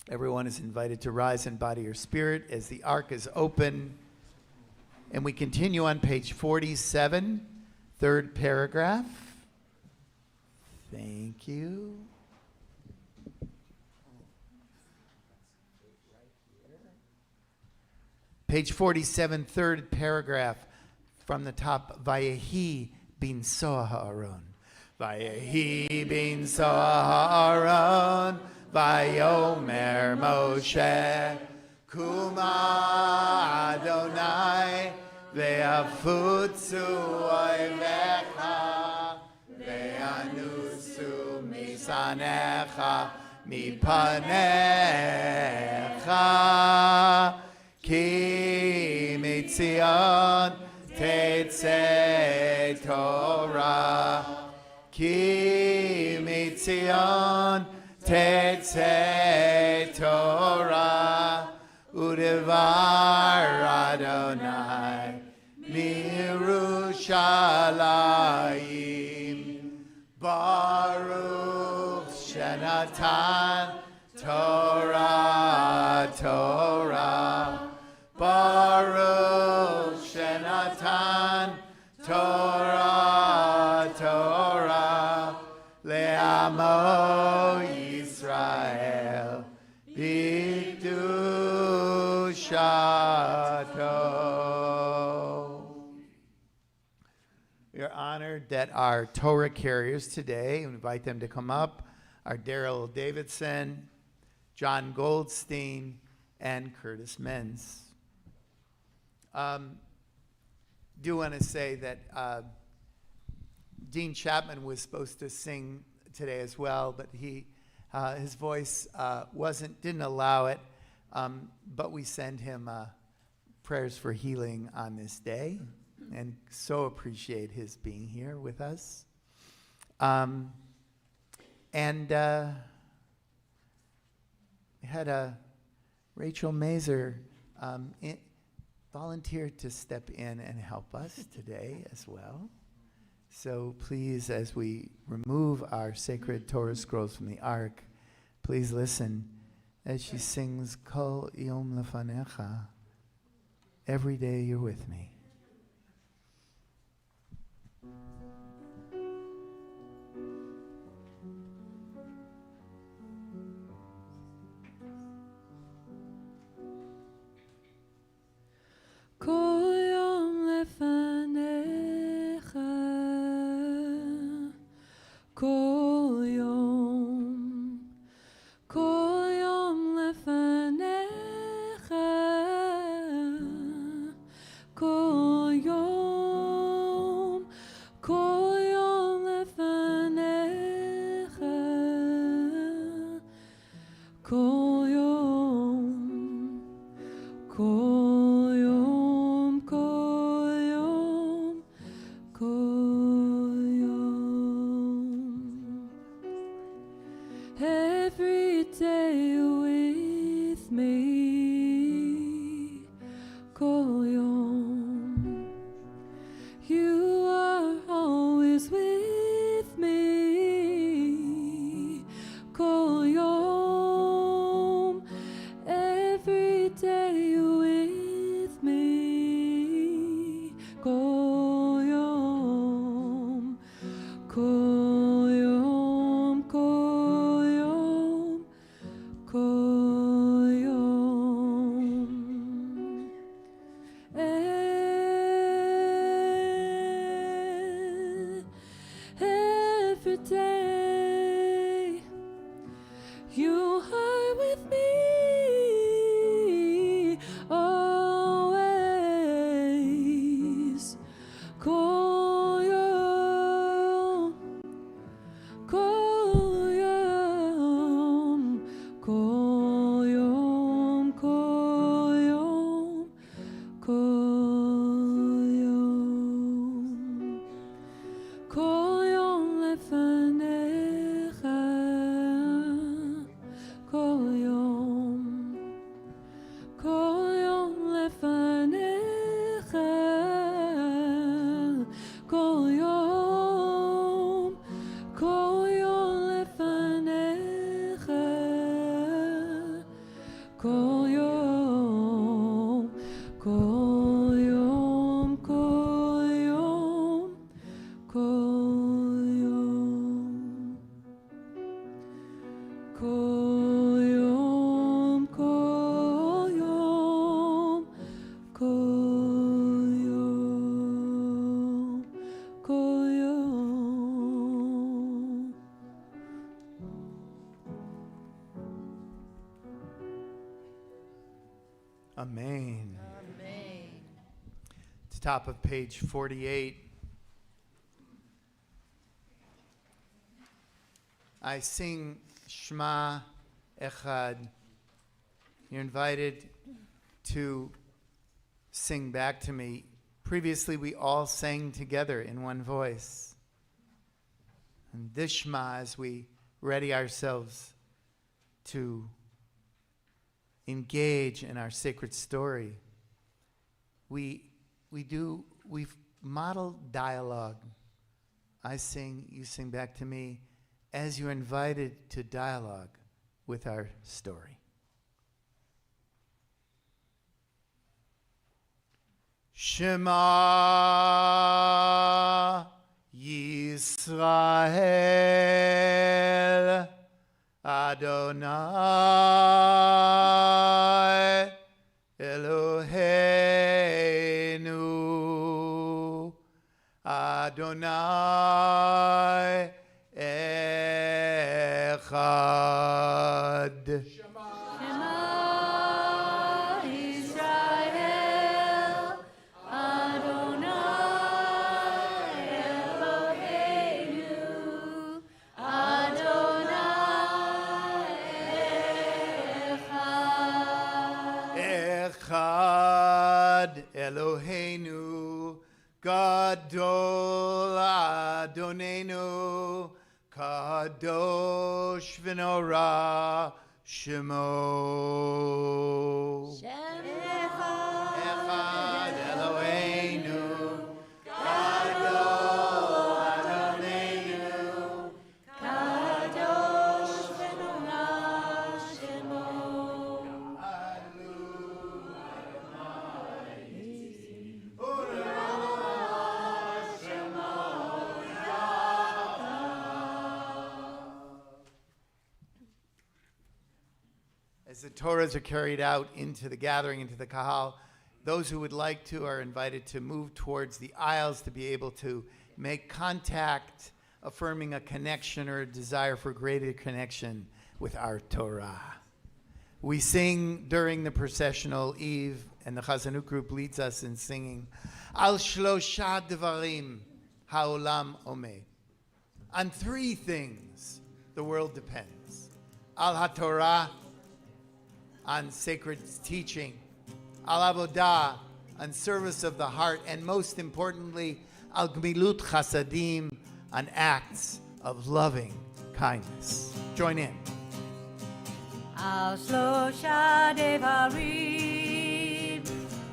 Everyone is invited to rise in body or spirit as the ark is open. And we continue on page 47, third paragraph. Thank you. Page 47, third paragraph from the top. Vayehi bin soa ha'aron. Vayehi bin soa ha'aron. Vayomer Moshe. Kuma Adonai. Ve'afutsu oivecha. Ve'anusu misanecha. Mipanecha. Ki mitzion tetzei Torah. Ki mitzion tetzei Torah. Udevar Adonai mirushalayim. Baruch shenatan Torah, Torah. Baruch shenatan Torah, Torah. Le'amo Yisrael b'kedushato. We are honored that our Torah carriers today, we invite them to come up, are Daryl Davidson, John Goldstein, and Curtis Menz. Do want to say that Dean Chapman was supposed to sing today as well, but his voice didn't allow it. But we send him prayers for healing on this day, and so appreciate his being here with us. And we had Rachel Mazer volunteered to step in and help us today as well. So please, as we remove our sacred Torah scrolls from the ark, please listen as she sings Kol Yom Lefanecha. Every day you're with me. Kol yom lefanecha, kol yom lefanecha, kol כל יום, כל יום, כל יום, כל יום. Every day with me, כל יום. You are always with me, כל יום. Every day with me, כל יום, כל יום, כל יום, כל יום. Every day you are with me, always. כל יום, כל יום, כל יום, כל יום, כל יום. כל יום לפניך, כל יום, כל יום לפניך, כל יום, כל יום לפניך, כל יום, כל יום, כל יום, כל יום. כל יום, כל יום, כל יום, כל יום. Amen. It's top of page 48. I sing Shema Echad. You're invited to sing back to me. Previously, we all sang together in one voice. And this Shema, as we ready ourselves to engage in our sacred story, we've modeled dialogue. I sing, you sing back to me, as you're invited to dialogue with our story. Shema Yisrael Adonai Eloheinu Adonai Echad. Shema Yisrael, Adonai Eloheinu, Adonai Echad Eloheinu Gadol Adonenu Kadosh v'nora Shemo. Echad Eloheinu Gadol Adonenu Kadosh v'nora Shemo. As the Torahs are carried out into the gathering, into the Kahal, those who would like to are invited to move towards the aisles to be able to make contact, affirming a connection or a desire for greater connection with our Torah. We sing during the processional Eve, and the Chazanut group leads us in singing, Al Shlosha Devarim Haolam Omed. On three things the world depends. Al HaTorah, on sacred teaching, al avodah, on service of the heart, and most importantly, al gmilut chasadim, on acts of loving kindness. Join in. Al Shlosha Devarim,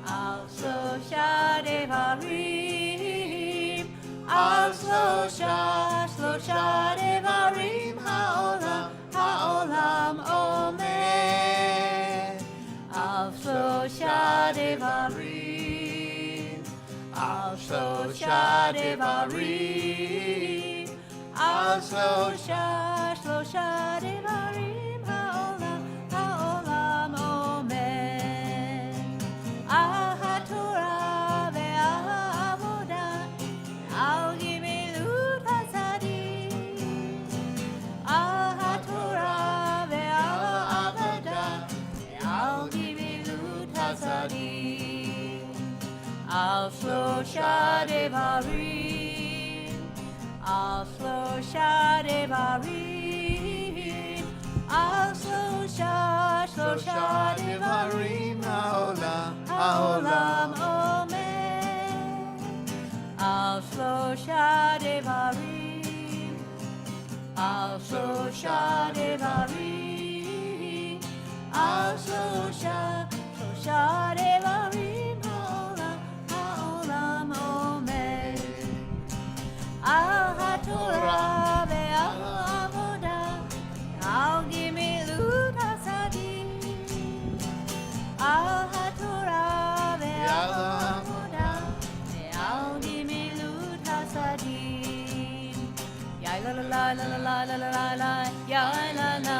Al Shlosha Devarim, Al Shlosha Devarim, Ha'olam Omer. Al Shlosha Devarim, Al Shlosha Devarim, Al Shlosha Devarim. Al Shlosha Devarim, Al Shlosha Devarim, Al Shlosha Devarim, Ha'olam Omer. Al Shlosha Devarim, Al Shlosha Devarim, Al Shlosha Devarim. Al HaTorah ve'al Avodah, Al Gimilut Hasadim. Al HaTorah ve'al Avodah, Al Gimilut Hasadim. Ya la la la la la la la la la, ya la la,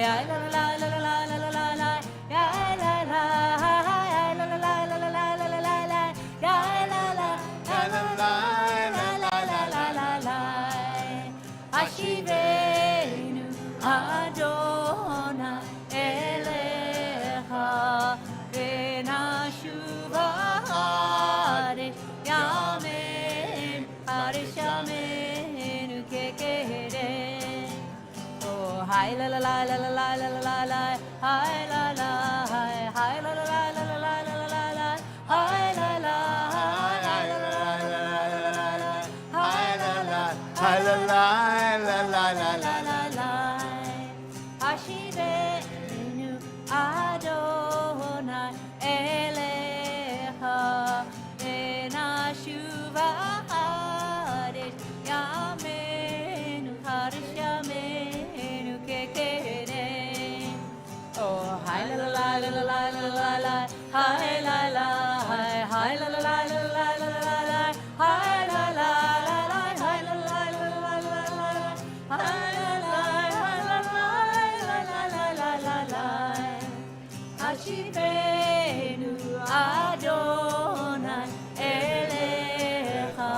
ya la la la la la la la la, ya la la, ya la la la la la la la la, ya la la, ya la la. Ashivenu Adonai Elecha V'nashuva Harish Yamen Harish Yamenu Kekedem. Oh, hi la la la la la la la la la, hi la la, hi la la la la la la la la, hi la la, hi la la la la la, hi la la, hi la la. Ashivenu Adonai Elecha V'nashuva Harish Yamenu Harish Yamenu Kekedem. Oh, hi la la la la la la la la, hi la la, hi la la la la la la la, hi la la. Ashivenu Adonai Elecha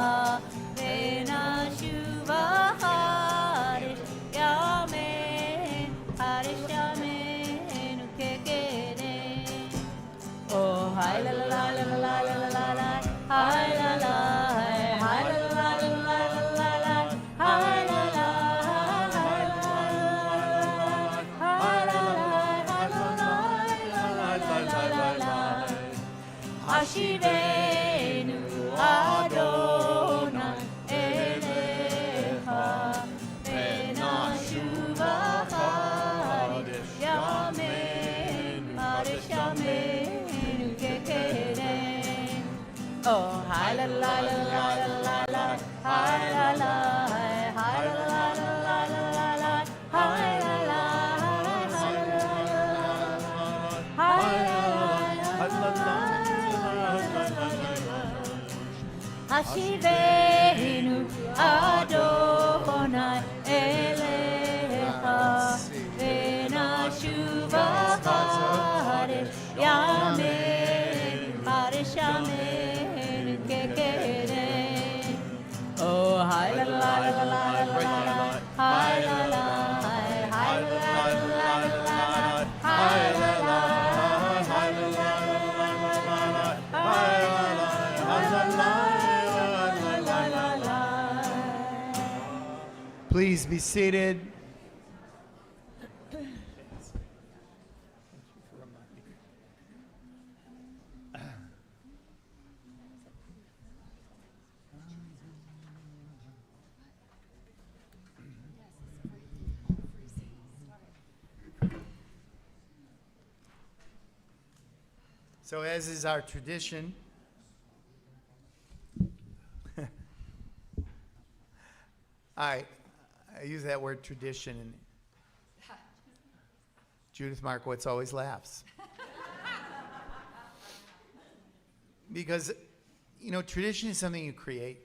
V'nashuva Harish Yamen Harish Yamenu Kekedem. Oh, hi la la la la la la la la la, hi la la, hi la la la la la la, hi la la, hi la la, hi la la. Ashivenu Adonai Elecha V'nashuva Harish Yamen Harish Yamenu Kekedem. Oh, hi la la la la la la la, hi la la, hi la la la la la la, hi la la, hi la la, hi la la. Ashivenu Adonai Elecha V'nashuva Harish Yamen Harish Yamenu Kekedem. Oh, hi la la la la la la la, hi la la, hi la la la la la, hi la la, hi la la, hi la la. Please be seated. So as is our tradition, I use that word tradition, and Judith Markowitz always laughs. Because, tradition is something you create.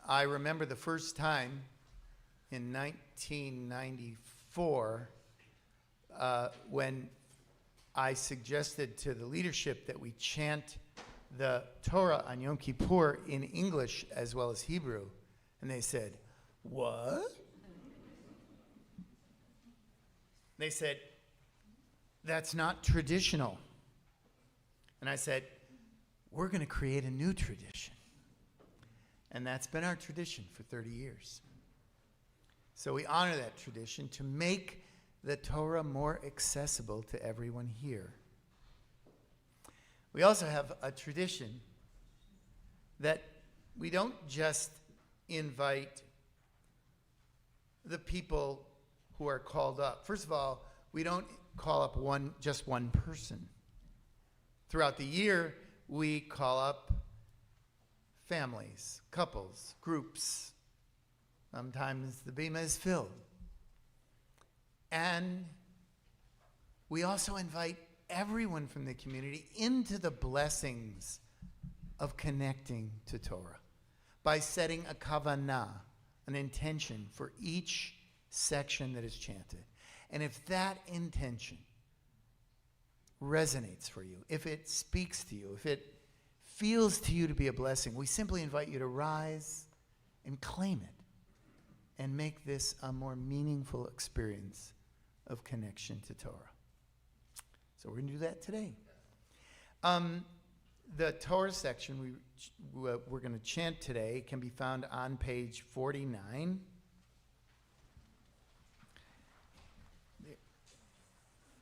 I remember the first time in 1994 when I suggested to the leadership that we chant the Torah on Yom Kippur in English as well as Hebrew. And they said, "What?" They said, "That's not traditional." And I said, "We're going to create a new tradition." And that's been our tradition for 30 years. So we honor that tradition to make the Torah more accessible to everyone here. We also have a tradition that we don't just invite the people who are called up. First of all, we don't call up just one person. Throughout the year, we call up families, couples, groups. Sometimes the bima is filled. And we also invite everyone from the community into the blessings of connecting to Torah by setting a kavanah, an intention for each section that is chanted. And if that intention resonates for you, if it speaks to you, if it feels to you to be a blessing, we simply invite you to rise and claim it and make this a more meaningful experience of connection to Torah. So we're going to do that today. The Torah section we're going to chant today can be found on page 49.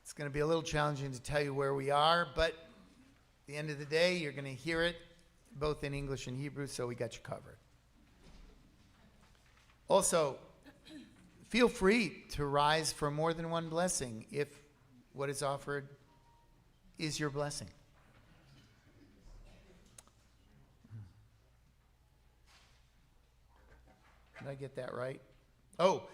It's going to be a little challenging to tell you where we are, but at the end of the day, you're going to hear it both in English and Hebrew, so we got you covered. Also, feel free to rise for more than one blessing if what is offered is your blessing. Did I get that right? Oh,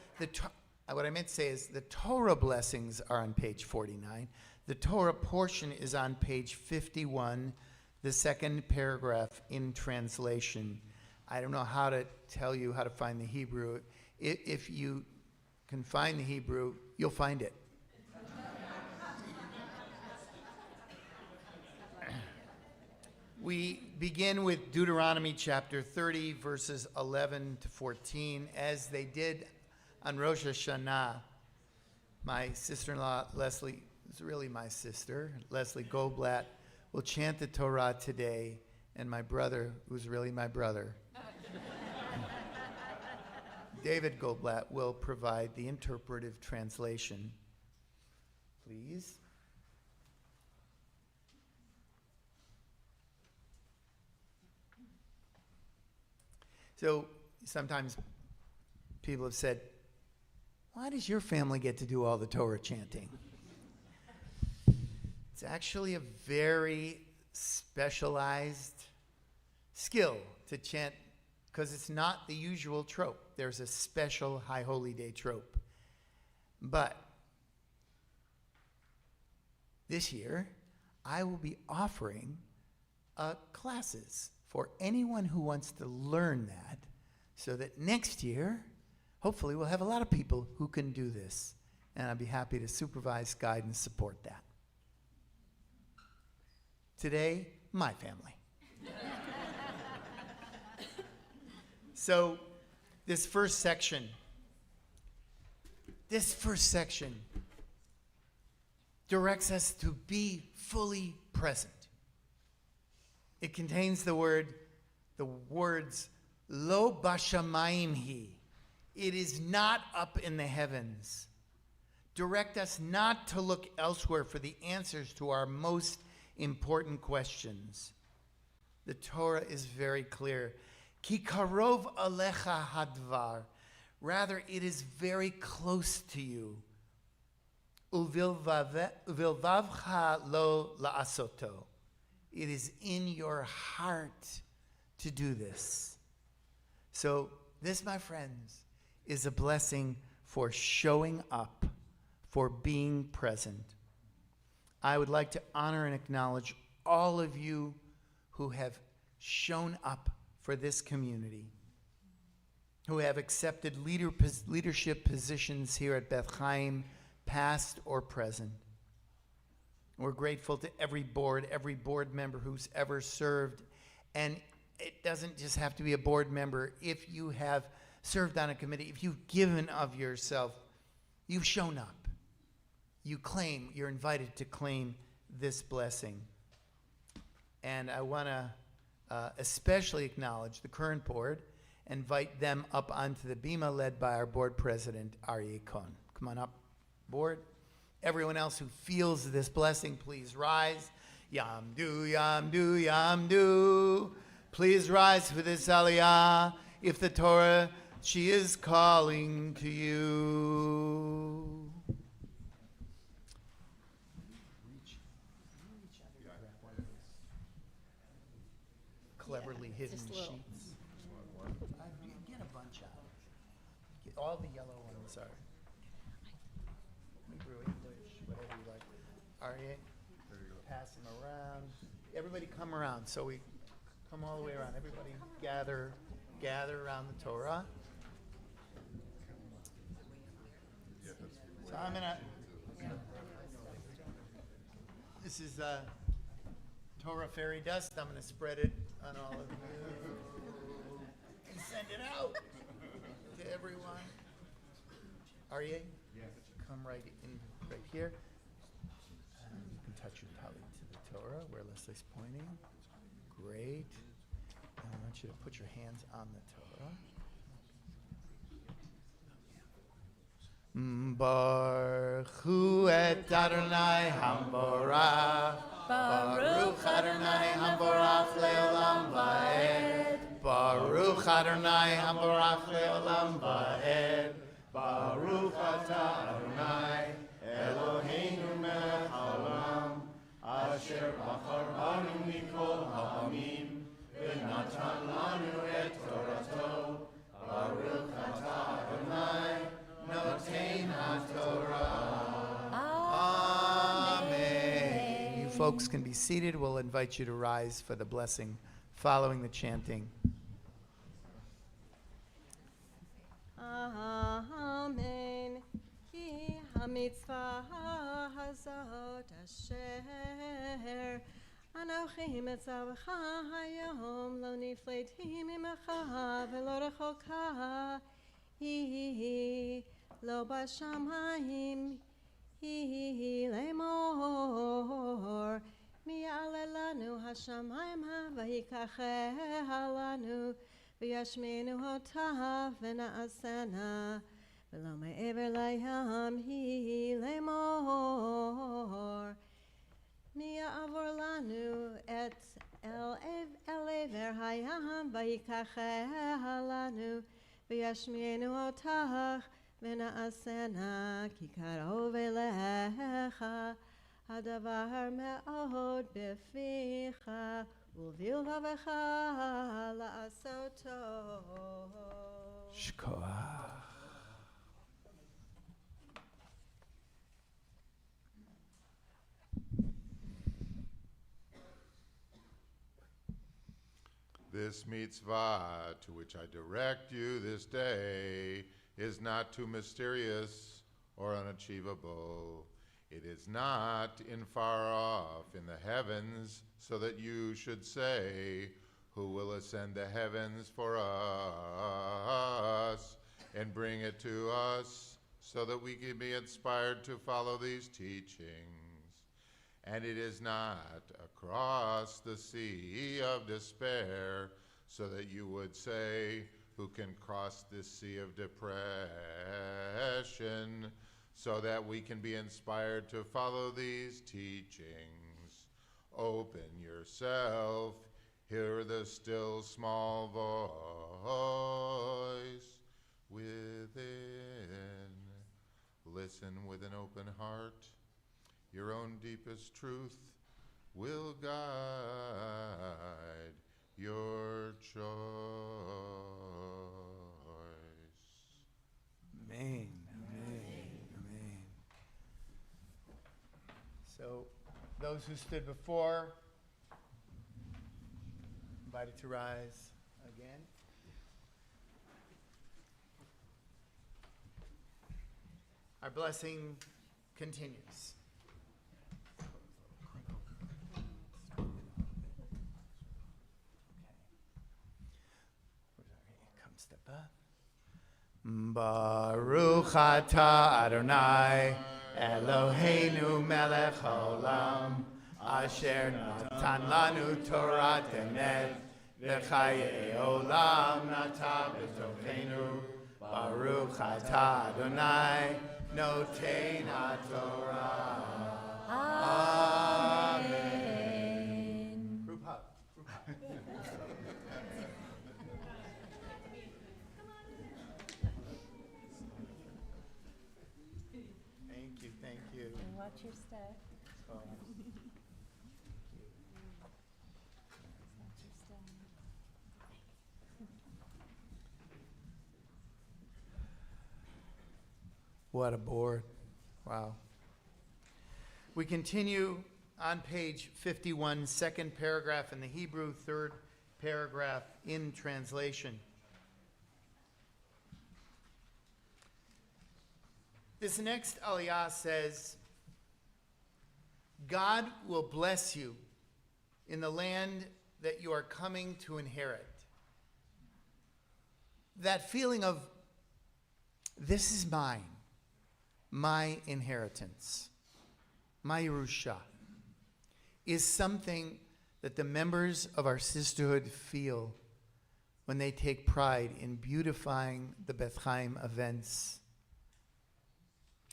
what I meant to say is the Torah blessings are on page 49. The Torah portion is on page 51, the second paragraph in translation. I don't know how to tell you how to find the Hebrew. If you can find the Hebrew, you'll find it. We begin with Deuteronomy chapter 30, verses 11 to 14, as they did on Rosh Hashanah. My sister-in-law, Leslie, is really my sister, Leslie Goldblatt, will chant the Torah today, and my brother, who's really my brother, David Goldblatt, will provide the interpretive translation. Please. So sometimes people have said, why does your family get to do all the Torah chanting? It's actually a very specialized skill to chant because it's not the usual trope. There's a special High Holy Day trope. But this year, I will be offering classes for anyone who wants to learn that, so that next year, hopefully we'll have a lot of people who can do this. And I'd be happy to supervise, guide, and support that. Today, my family. So, this first section directs us to be fully present. It contains the words, Lo bashamayim hi. It is not up in the heavens. Direct us not to look elsewhere for the answers to our most important questions. The Torah is very clear. Ki karov alecha hadvar. Rather, it is very close to you. Uvilvavcha lo la'asoto. It is in your heart to do this. So this, my friends, is a blessing for showing up, for being present. I would like to honor and acknowledge all of you who have shown up for this community, who have accepted leadership positions here at Beth Chaim, past or present. We're grateful to every board member who's ever served. And it doesn't just have to be a board member. If you have served on a committee, if you've given of yourself, you've shown up. You're invited to claim this blessing. And I want to especially acknowledge the current board, invite them up onto the bima led by our board president, Aryeh Cohn. Come on up, board. Everyone else who feels this blessing, please rise. Yamdu, yamdu, yamdu. Please rise for this aliyah. If the Torah, she is calling to you. Cleverly hidden sheets. Get a bunch out. Get all the yellow ones are. Hebrew, English, whatever you like. Aryeh, pass them around. Everybody come around. So we come all the way around. Everybody gather around the Torah. So I'm gonna. This is Torah fairy dust. I'm gonna spread it on all of you and send it out to everyone. Aryeh, come right in, right here. You can touch your tali to the Torah where Leslie's pointing. Great. And I want you to put your hands on the Torah. Baruch hu et Adonai Hamborach. Baruch Adonai Hamborach leolam va'ed. Baruch Adonai Hamborach leolam va'ed. Baruch atah Adonai Eloheinu melech haolam asher bachar banu mikol ha'amim v'natan lanu et torato. Baruch atah Adonai notein haTorah. Amen. You folks can be seated. We'll invite you to rise for the blessing following the chanting. Amen. Ki hamitzvah hazot asher anochi mitzavcha hayom lo nifleiti mimecha velo rechoka hi lo bashamayim hi lemor mi'ale lanu hashamayim vayikacheha lanu v'yashmenu hotav v'na'asena v'lo me'ever layam hi lemor mi'avor lanu et el ever hayam v'yikacheha lanu v'yashmenu hotav v'na'asena ki karov elecha hadavar me'od beficha uvilvavecha la'asoto. Shkoach. This mitzvah to which I direct you this day is not too mysterious or unachievable. It is not in far off in the heavens, so that you should say, who will ascend the heavens for us and bring it to us, so that we can be inspired to follow these teachings. And it is not across the sea of despair, so that you would say, who can cross this sea of depression, so that we can be inspired to follow these teachings. Open yourself, hear the still small voice within. Listen with an open heart. Your own deepest truth will guide your choice. Amen. Amen. Amen. So, those who stood before, invited to rise again. Our blessing continues. Come step up. Baruch atah Adonai Eloheinu melech haolam asher natan lanu Torah emet v'chayei olam nata b'tocheinu Baruch atah Adonai noten haTorah. Amen. Group hug. Group hug. Thank you, thank you. And watch your step. Oh. Watch your step. What a board. Wow. We continue on page 51, second paragraph in the Hebrew, third paragraph in translation. This next aliyah says, God will bless you in the land that you are coming to inherit. That feeling of, this is mine, my inheritance, my Yerusha, is something that the members of our sisterhood feel when they take pride in beautifying the Beth Chaim events,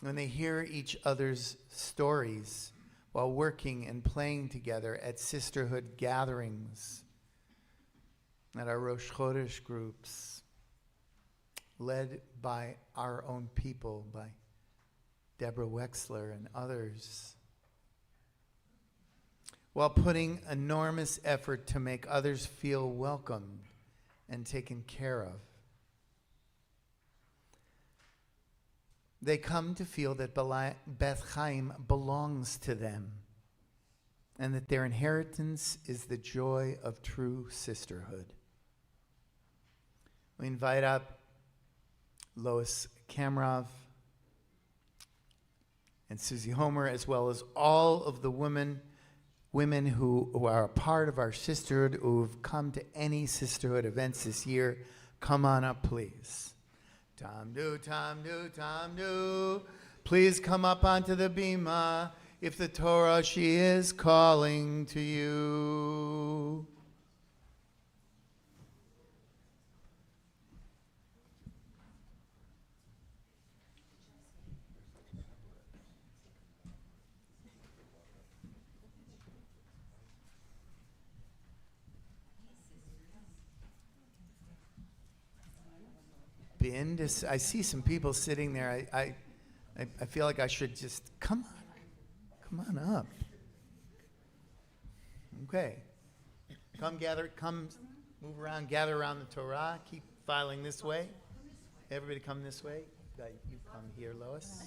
when they hear each other's stories while working and playing together at sisterhood gatherings, at our Rosh Chodesh groups, led by our own people, by Deborah Wexler and others, while putting enormous effort to make others feel welcomed and taken care of. They come to feel that Beth Chaim belongs to them and that their inheritance is the joy of true sisterhood. We invite up Lois Kamrov and Susie Homer, as well as all of the women who are a part of our sisterhood, who have come to any sisterhood events this year. Come on up, please. Tamdu, tamdu, tamdu. Please come up onto the bima if the Torah she is calling to you. I see some people sitting there. I feel like I should just come on up. Okay, come move around, gather around the Torah. Keep filing this way. Everybody come this way. You come here, Lois.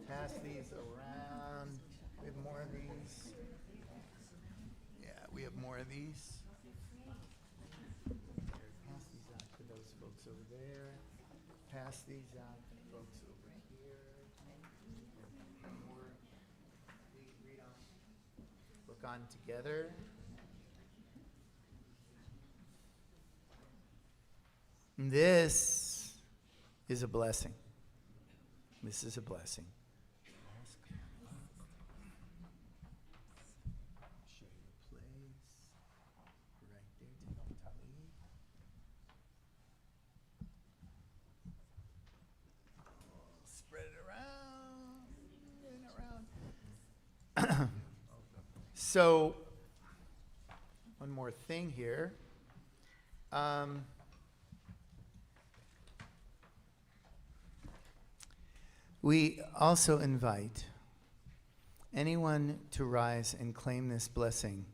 Pass these around. We have more of these. Yeah, we have more of these. Pass these out to those folks over there. Pass these out to folks over here. More. Read on. Look on together. This is a blessing. This is a blessing. Show you the place. Right there, take the talit. Spread it around. So, one more thing here. We also invite anyone to rise and claim this blessing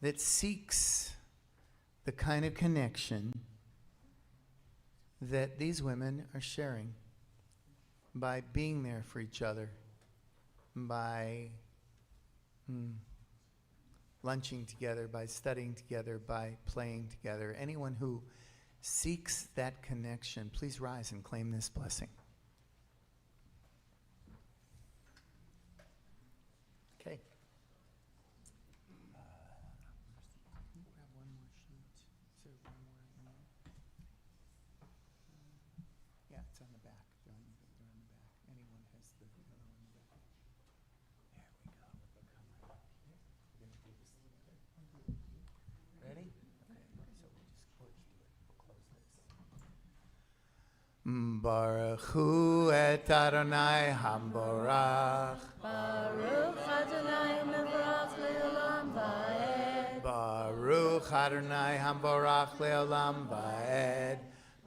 that seeks the kind of connection that these women are sharing by being there for each other, by lunching together, by studying together, by playing together. Anyone who seeks that connection, please rise and claim this blessing. Okay. Grab one more sheet. Is there one more in there? Yeah, it's on the back. They're on the back. Anyone has the yellow on the back. There we go. We're gonna do this together. Ready? Okay. So we'll just close this. Baruch Hu et Adonai Hamborach. Baruch Adonai Mevorach Leolam Vaed. Baruch Adonai Hamborach Leolam Vaed.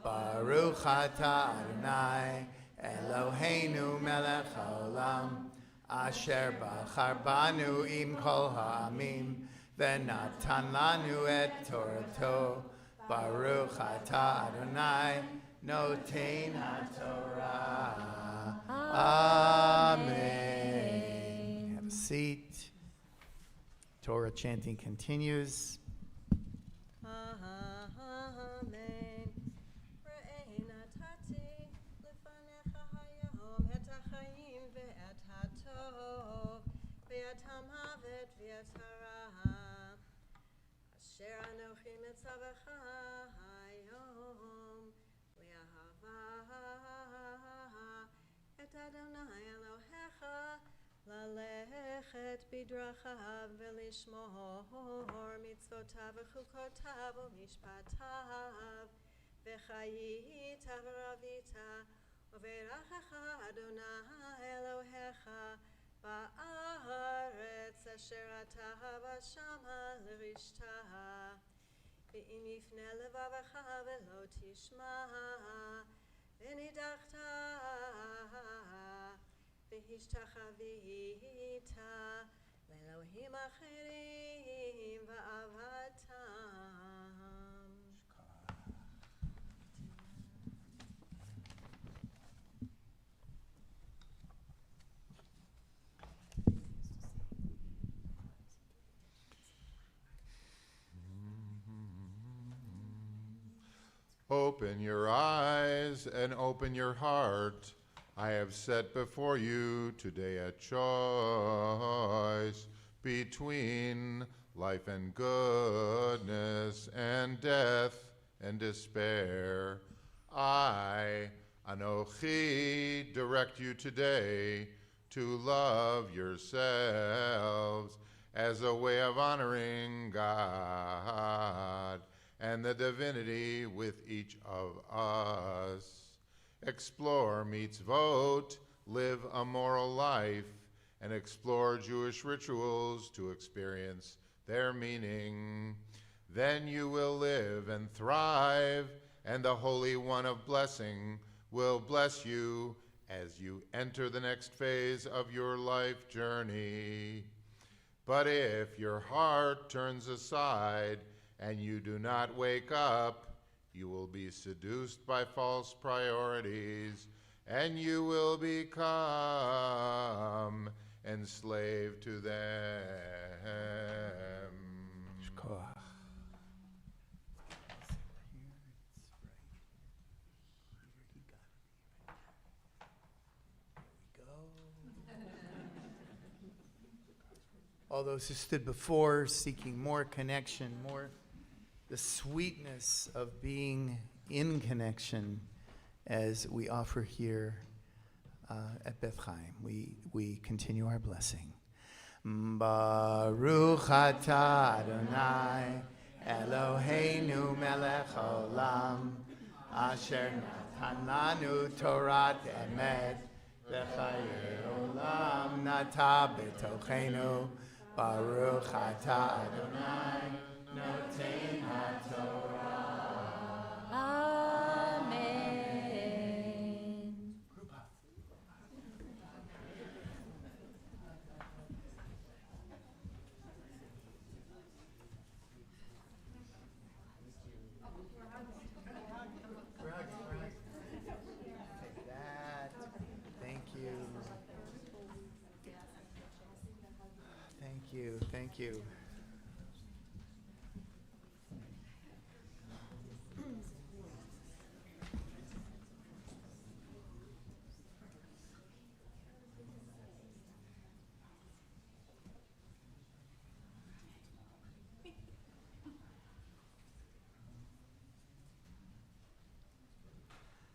Baruch Ata Adonai Eloheinu Melech Haolam Asher Bachar Banu Im Kol Ha'amim V'natan Lanu et Torato. Baruch Ata Adonai Notein HaTorah. Amen. Have a seat. Torah chanting continues. Amen. Re'ei natati lefanecha hayom et hachayim ve'et hatov ve'et hamavet ve'et hara asher anochi mitzavecha hayom li'ahava et Adonai Elohecha ללכת בדרכיו ולשמור מצוותיו וחוקותיו ומשפטיו וחיית ורבית וברכך אדוני אלוהיך בארץ אשר אתה בשמה לרשתה ואם יפנה לבבך ולא תשמע ונידחת והשתחווית לאלוהים אחרים ועבדתם. Open your eyes and open your heart. I have set before you today a choice between life and goodness and death and despair. I, Anochi, direct you today to love yourselves as a way of honoring God and the divinity with each of us. Explore mitzvot, live a moral life, and explore Jewish rituals to experience their meaning. Then you will live and thrive, and the Holy One of Blessing will bless you as you enter the next phase of your life journey. But if your heart turns aside and you do not wake up, you will be seduced by false priorities, and you will become enslaved to them. All those who stood before, seeking more connection, more the sweetness of being in connection as we offer here at Beth Chaim. We continue our blessing. Baruch atah Adonai Eloheinu melech haolam asher natan lanu Torat emet v'chayei olam nata b'tochenu Baruch atah Adonai Notein HaTorah. Amen. Thank you.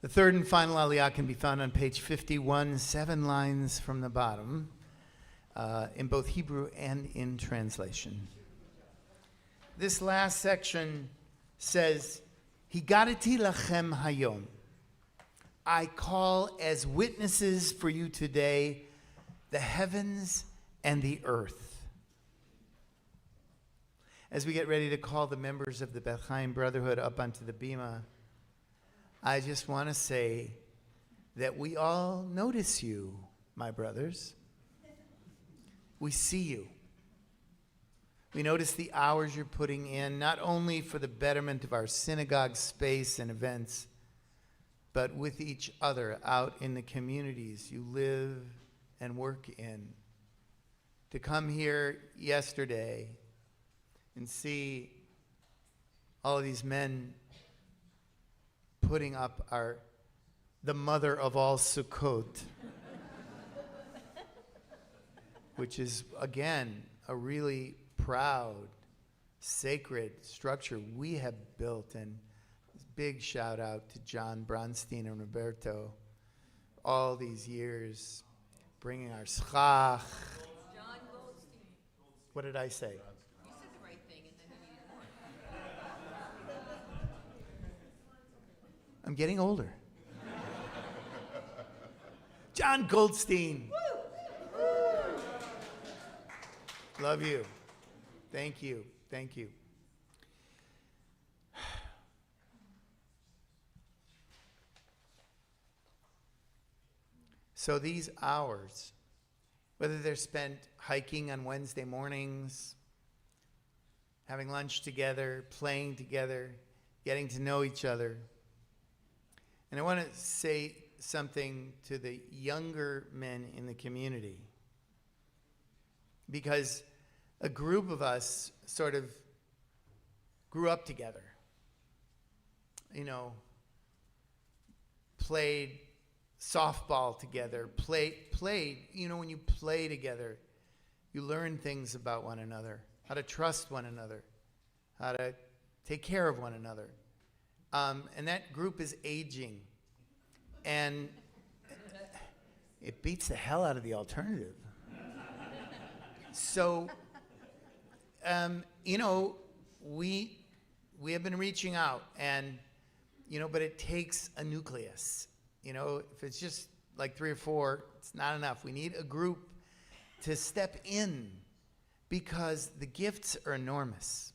The third and final aliyah can be found on page 51, 7 lines from the bottom, in both Hebrew and in translation. This last section says, Higadati lachem hayom. I call as witnesses for you today the heavens and the earth. As we get ready to call the members of the Beth Chaim Brotherhood up onto the bima, I just want to say that we all notice you, my brothers. We see you. We notice the hours you're putting in, not only for the betterment of our synagogue space and events, but with each other out in the communities you live and work in. To come here yesterday and see all of these men putting up the mother of all Sukkot, which is, again, a really proud, sacred structure we have built. And big shout out to John Bronstein and Roberto, all these years, bringing our schach. John Goldstein. What did I say? You said the right thing, and then you needed more. I'm getting older. John Goldstein. Love you. Thank you. Thank you. So these hours, whether they're spent hiking on Wednesday mornings, having lunch together, playing together, getting to know each other. And I want to say something to the younger men in the community, because a group of us sort of grew up together, played softball together, played, when you play together, you learn things about one another, how to trust one another, how to take care of one another. And that group is aging. And it beats the hell out of the alternative. So, we have been reaching out, and, but it takes a nucleus. If it's just like 3 or 4, it's not enough. We need a group to step in, because the gifts are enormous.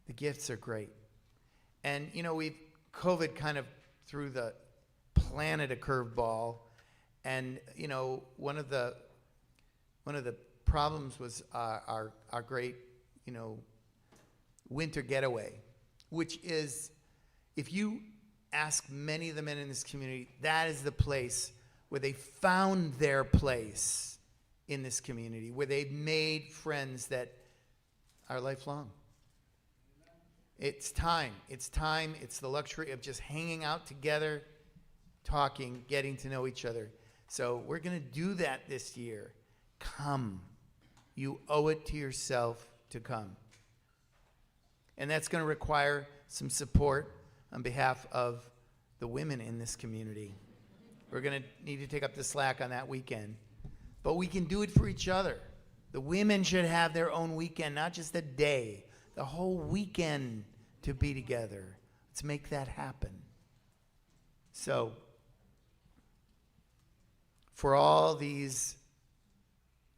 The gifts are great. And, COVID kind of threw the planet a curveball. And, one of the problems was our great, winter getaway, which is, if you ask many of the men in this community, that is the place where they found their place in this community, where they made friends that are lifelong. It's time. It's the luxury of just hanging out together, talking, getting to know each other. So we're going to do that this year. Come. You owe it to yourself to come. And that's going to require some support on behalf of the women in this community. We're going to need to take up the slack on that weekend. But we can do it for each other. The women should have their own weekend, not just a day, the whole weekend to be together. Let's make that happen. So, for all these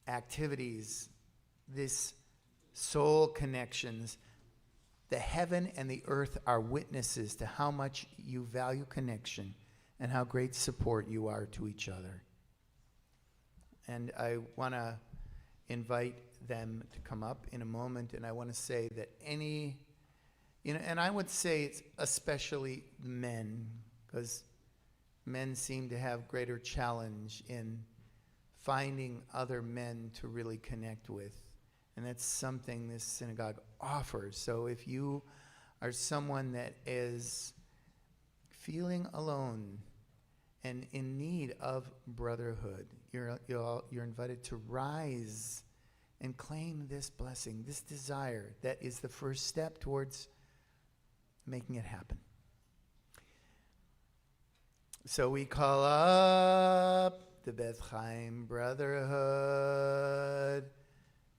activities, this soul connections, the heaven and the earth are witnesses to how much you value connection and how great support you are to each other. And I want to invite them to come up in a moment, and I want to say that and I would say it's especially men, because men seem to have greater challenge in finding other men to really connect with And that's something this synagogue offers. So if you are someone that is feeling alone and in need of brotherhood, you're invited to rise and claim this blessing, this desire that is the first step towards making it happen. So we call up the Beth Chaim Brotherhood.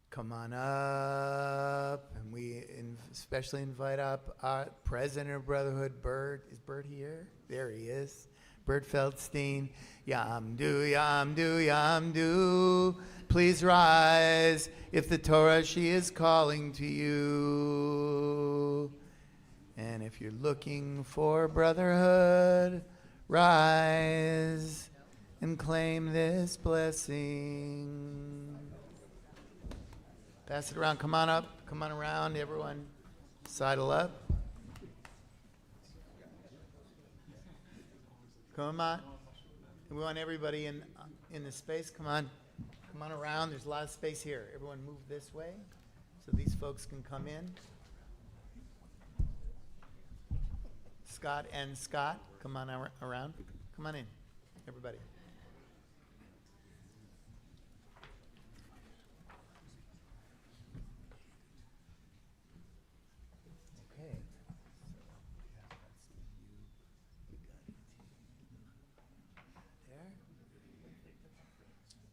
Come on up. And we especially invite up our president of Brotherhood, Bert. Is Bert here? There he is. Bert Feldstein. Yamdu, Yamdu, Yamdu. Please rise if the Torah she is calling to you. And if you're looking for brotherhood, rise and claim this blessing. Pass it around. Come on up. Come on around, everyone. Sidle up. Come on. We want everybody in the space. Come on. Come on around. There's a lot of space here. Everyone move this way so these folks can come in. Scott and Scott, come on around. Come on in, everybody. Okay. There.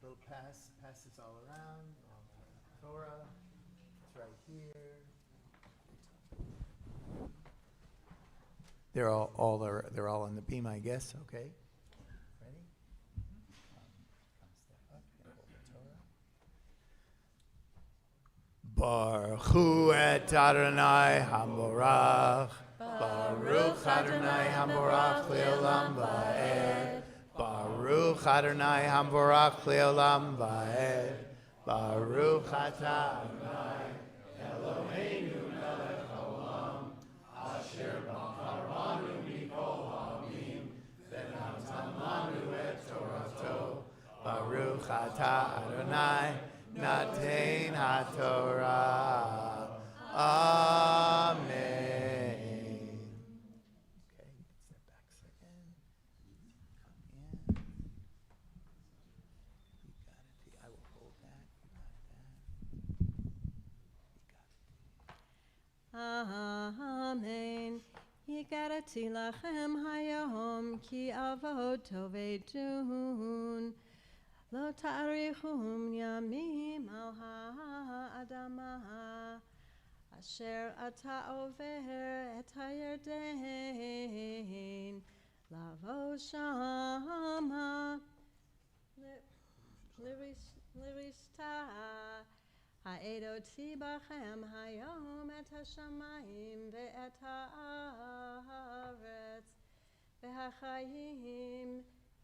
Little pass this all around. Torah, it's right here. They're all on the beam, I guess. Okay. Ready? Come step up and hold the Torah. Baruch hu et Adonai Hamorach. Baruch Adonai Hamorach le'olam va'ed. Baruch Adonai Hamorach le'olam va'ed. Baruch atah Adonai Eloheinu melech haolam asher b'charanu mikol ha'amim v'natamanu et torato. Baruch atah Adonai natein haTorah. Amen. Okay, step back a second. Come in. You got it. I will hold that. You got that. Amen. Yigarati lachem hayom ki avot tovedun. Lo ta'arichum yamim al ha'adama. Asher ata over et hayarden. Lavo shama. Lirishta. Ha'edoti bachem hayom et hashamayim ve'et ha'aretz ve'hachayim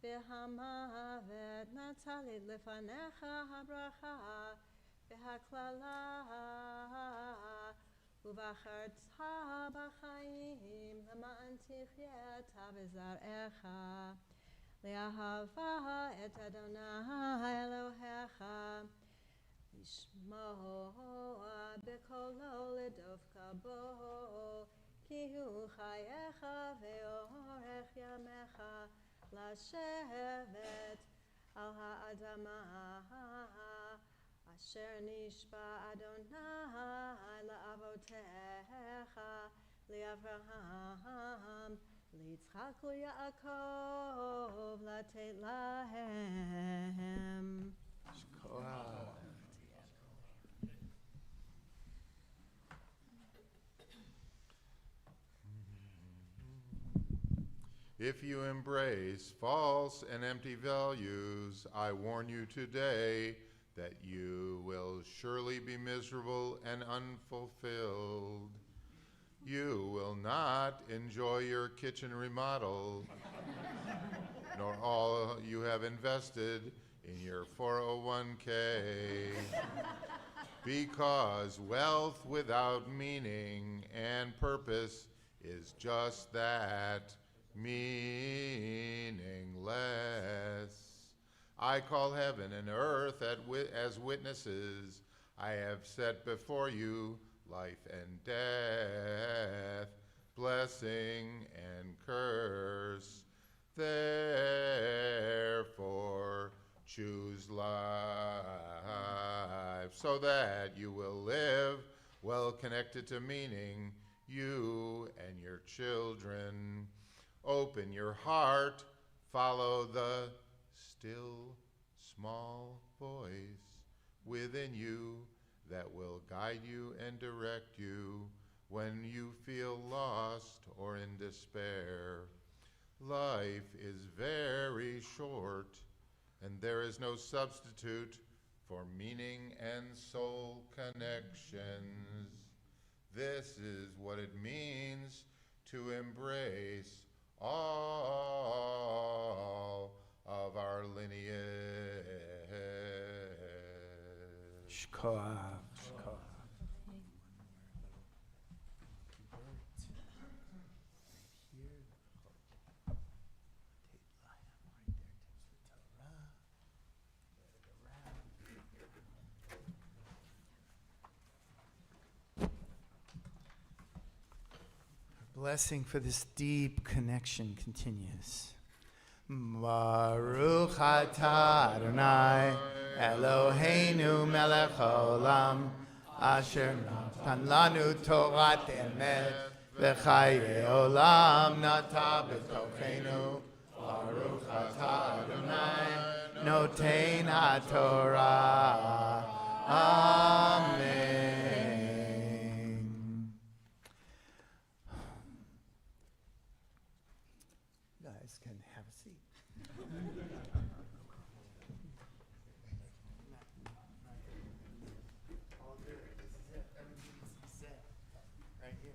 ve'hamavet natalit lefanecha habracha ve'haklala uvacharta b'chayim lema'an tichyeta v'zarecha le'ahava et Adonai Elohecha Lishmoa b'kolo ledofka bo ki hu chayecha ve'orech yamecha לשבת על האדמה אשר נשבע אדוני לאבותיך לאברהם ליצחק וליעקב לתת להם. If you embrace false and empty values, I warn you today that you will surely be miserable and unfulfilled. You will not enjoy your kitchen remodel, nor all you have invested in your 401k, because wealth without meaning and purpose is just that, meaningless. I call heaven and earth as witnesses. I have set before you life and death, blessing and curse. Therefore, choose life so that you will live well connected to meaning, you and your children. Open your heart, follow the still small voice within you that will guide you and direct you when you feel lost or in despair. Life is very short, and there is no substitute for meaning and soul connections. This is what it means to embrace all of our lineage. Shkoach. Blessing for this deep connection continues. Baruch atah Adonai Eloheinu melech haolam asher natan lanu torat emet v'chayei olam nata b'tochenu. Baruch atah Adonai noten haTorah. Amen. Guys can have a seat. All good. This is it. Everything's set right here.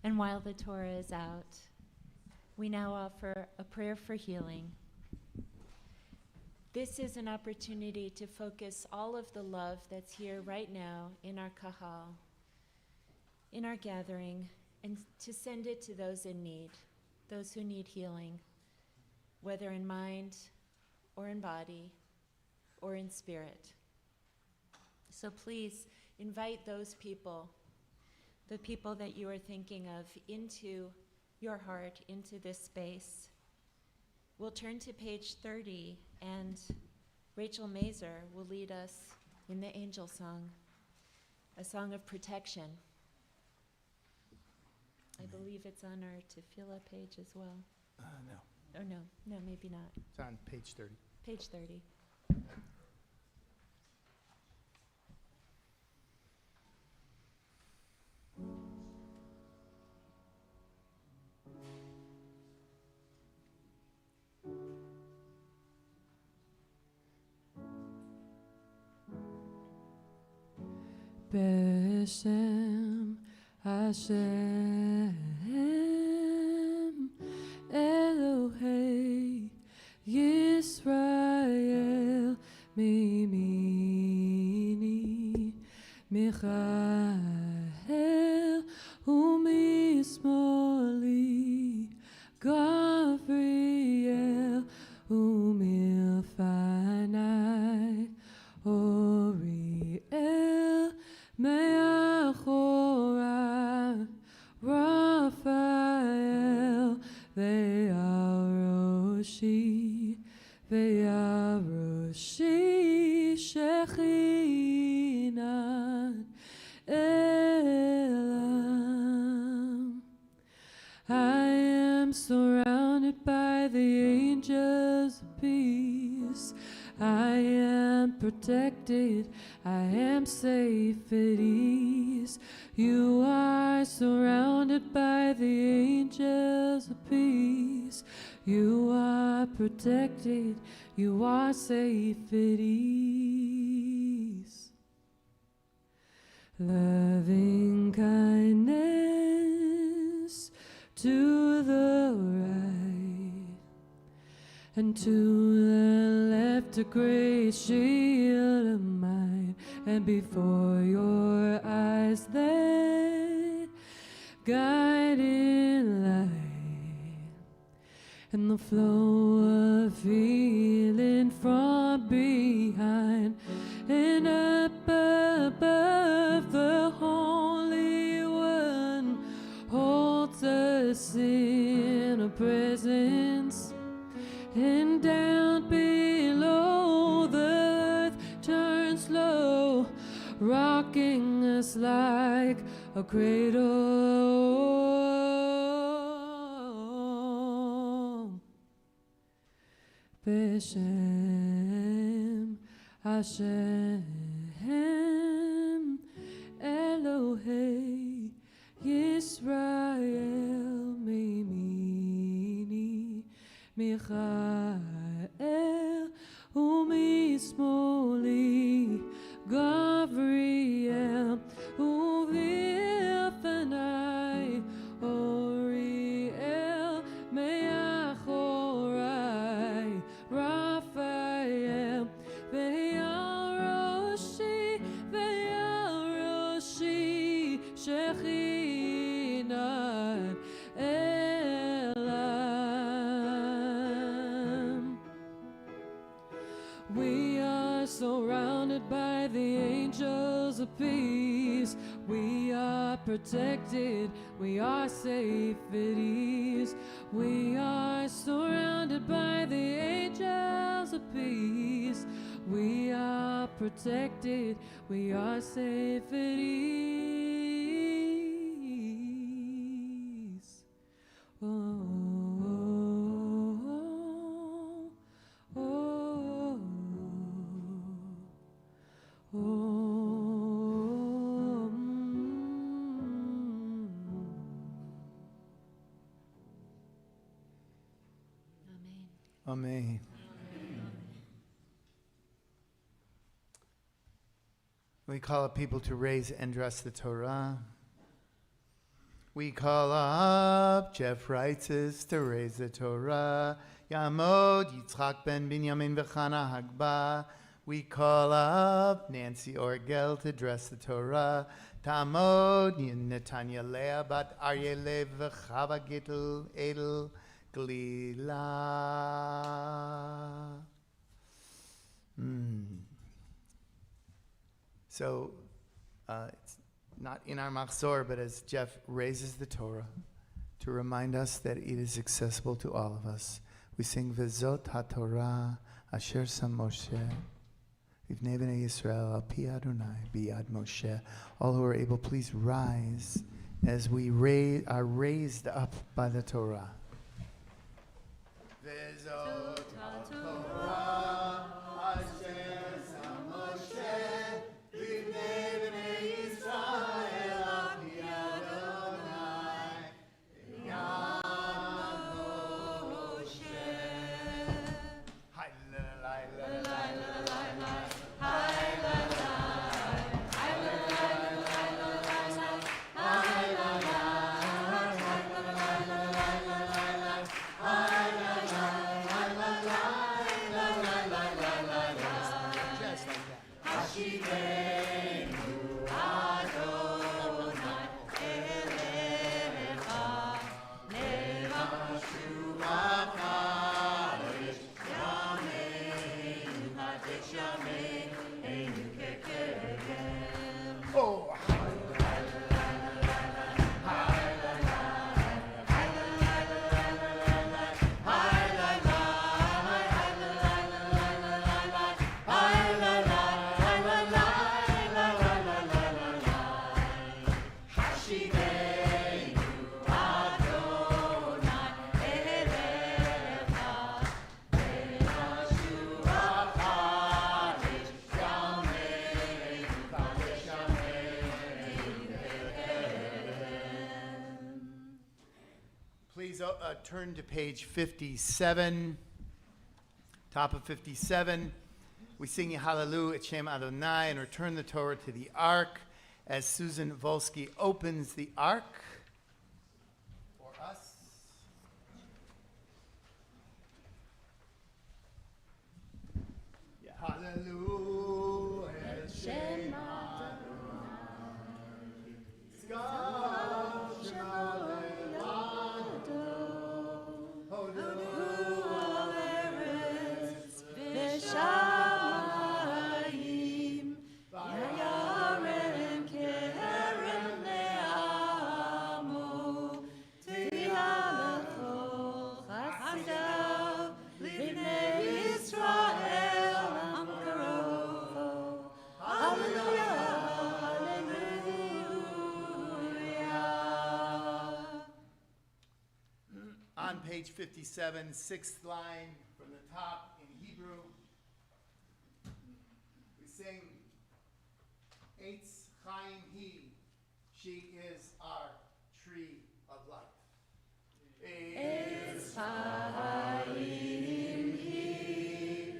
And while the Torah is out, we now offer a prayer for healing. This is an opportunity to focus all of the love that's here right now in our kahal, in our gathering, and to send it to those in need, those who need healing, whether in mind or in body or in spirit. So please invite those people, the people that you are thinking of, into your heart, into this space. We'll turn to page 30, and Rachel Mazer will lead us in the angel song, a song of protection. I believe it's on our tefillah page as well. No, Oh, no, maybe not. it's on page 30. Page 30. Beshem Hashem Elohei Yisrael Mimini Michael Umismoli Gabriel Umilfanai Oriel Me'achora Raphael Ve'aroshi Shechinat Elam. I am surrounded by the angels of peace. I am protected, I am safe at ease. You are surrounded by the angels of peace. You are protected, you are safe at ease. Loving kindness to the right and to the left, a great shield of mine, and before your eyes that guiding light, and the flow of healing from behind, and up above the Holy One holds us in a presence, and down below the earth turns slow, rocking us like a cradle. Beshem Hashem Elohei Yisrael Mimini Michael Umismoli Gavriel Uvilfanai Oriel Meachorai Raphael Ve'al-Roshi Shechinat Elam. We are surrounded by the angels of peace. We are protected, we are safe at ease. We are surrounded by the angels of peace. We are protected, we are safe at ease. Oh, oh, oh, oh, oh, Amen. We call up people to raise and dress the Torah. We call up Jeff Reitzes to raise the Torah. Yamod Yitzchak ben Binyamin v'Chana Hagba. We call up Nancy Orgel to dress the Torah. Tamod Netanya Leah bat Aryeh Lev v'Chava Gittel Edel Glila. So it's not in our machzor, but as Jeff raises the Torah to remind us that it is accessible to all of us, we sing V'zot HaTorah Asher Sam Moshe V'nei Bnei Yisrael Al Pi Adonai Biyad Moshe. All who are able, please rise as we are raised up by the Torah. V'zot HaTorah Asher Sam Moshe V'nei Bnei Yisrael Al Pi Adonai Biyad Moshe. Hai la la la la la la. La please turn to page 57. Top of 57. We sing Hallelujah at Shem Adonai and return the Torah to the Ark as Susan Volsky opens the Ark for us. Hallelujah at Shem on page 57, sixth line from the top in Hebrew. We sing, Eitz Chaim He, she is our tree of life. Eitz Chaim He,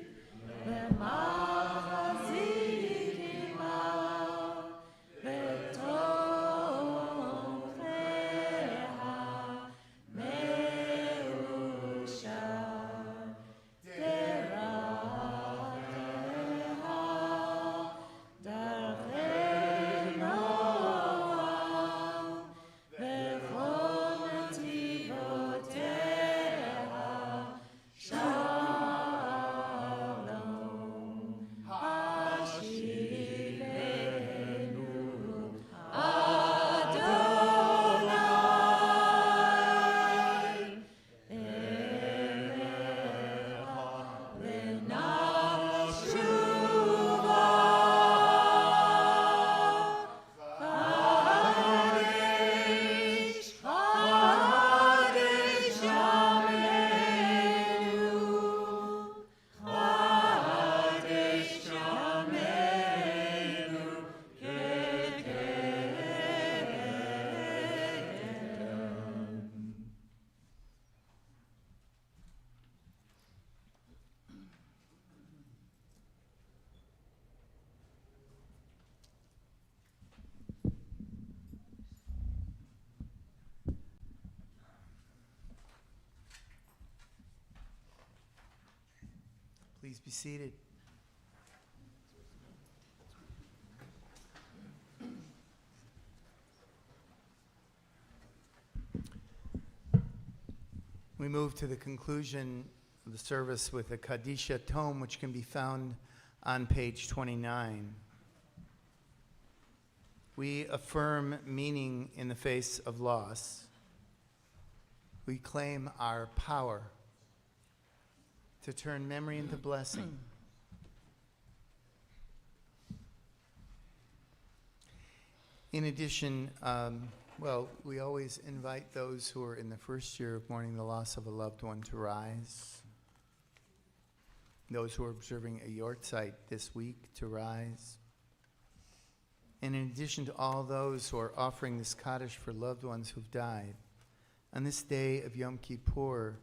B'machazik Ima, B'tomcheha, Me'ushar, Deracheha, Darchei Noam, V'chol netivoteha, Shalom, Hashivenu, Adonai, Elecha, Lenashuva, Kadesh, Kadesh Yameinu, Kadesh Yameinu, Kekedem. Please be seated. We move to the conclusion of the service with a Kadisha tome, which can be found on page 29. We affirm meaning in the face of loss. We claim our power to turn memory into blessing. In addition, we always invite those who are in the first year of mourning the loss of a loved one to rise. Those who are observing a Yortzeit this week to rise. And in addition to all those who are offering this Kaddish for loved ones who've died, on this day of Yom Kippur,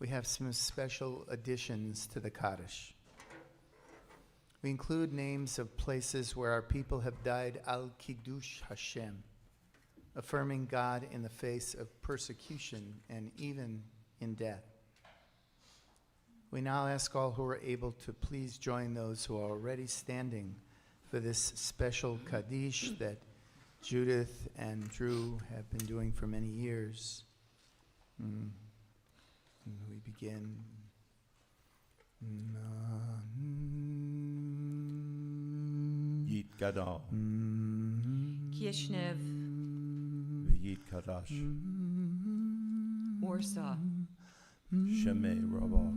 we have some special additions to the Kaddish. We include names of places where our people have died al Kiddush Hashem, affirming God in the face of persecution and even in death. We now ask all who are able to please join those who are already standing for this special Kaddish that Judith and Drew have been doing for many years. And we begin. Yit Gadol, Kishnev, Yit Kadash, Warsaw, Shemei Rabba,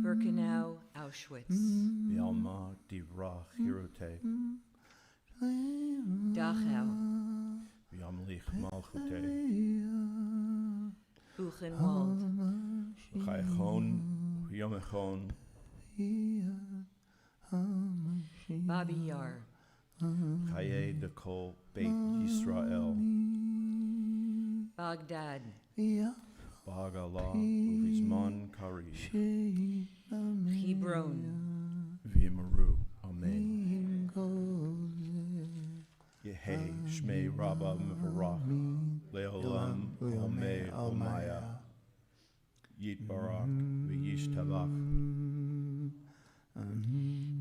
Birkenau, Auschwitz, Yalma Divrach Hirote, Dachau, Yamlich Malchute, Buchenwald, Chaychon, Yomechon, Babi Yar, Chaye Dekol Beit Yisrael, Baghdad, Bagala Uvizman Karish Hebron, Vimaru. Amen. Yehei Shmei Rabba Mevarach Leolam Omei Omaya Yit Barak V'yish Tavach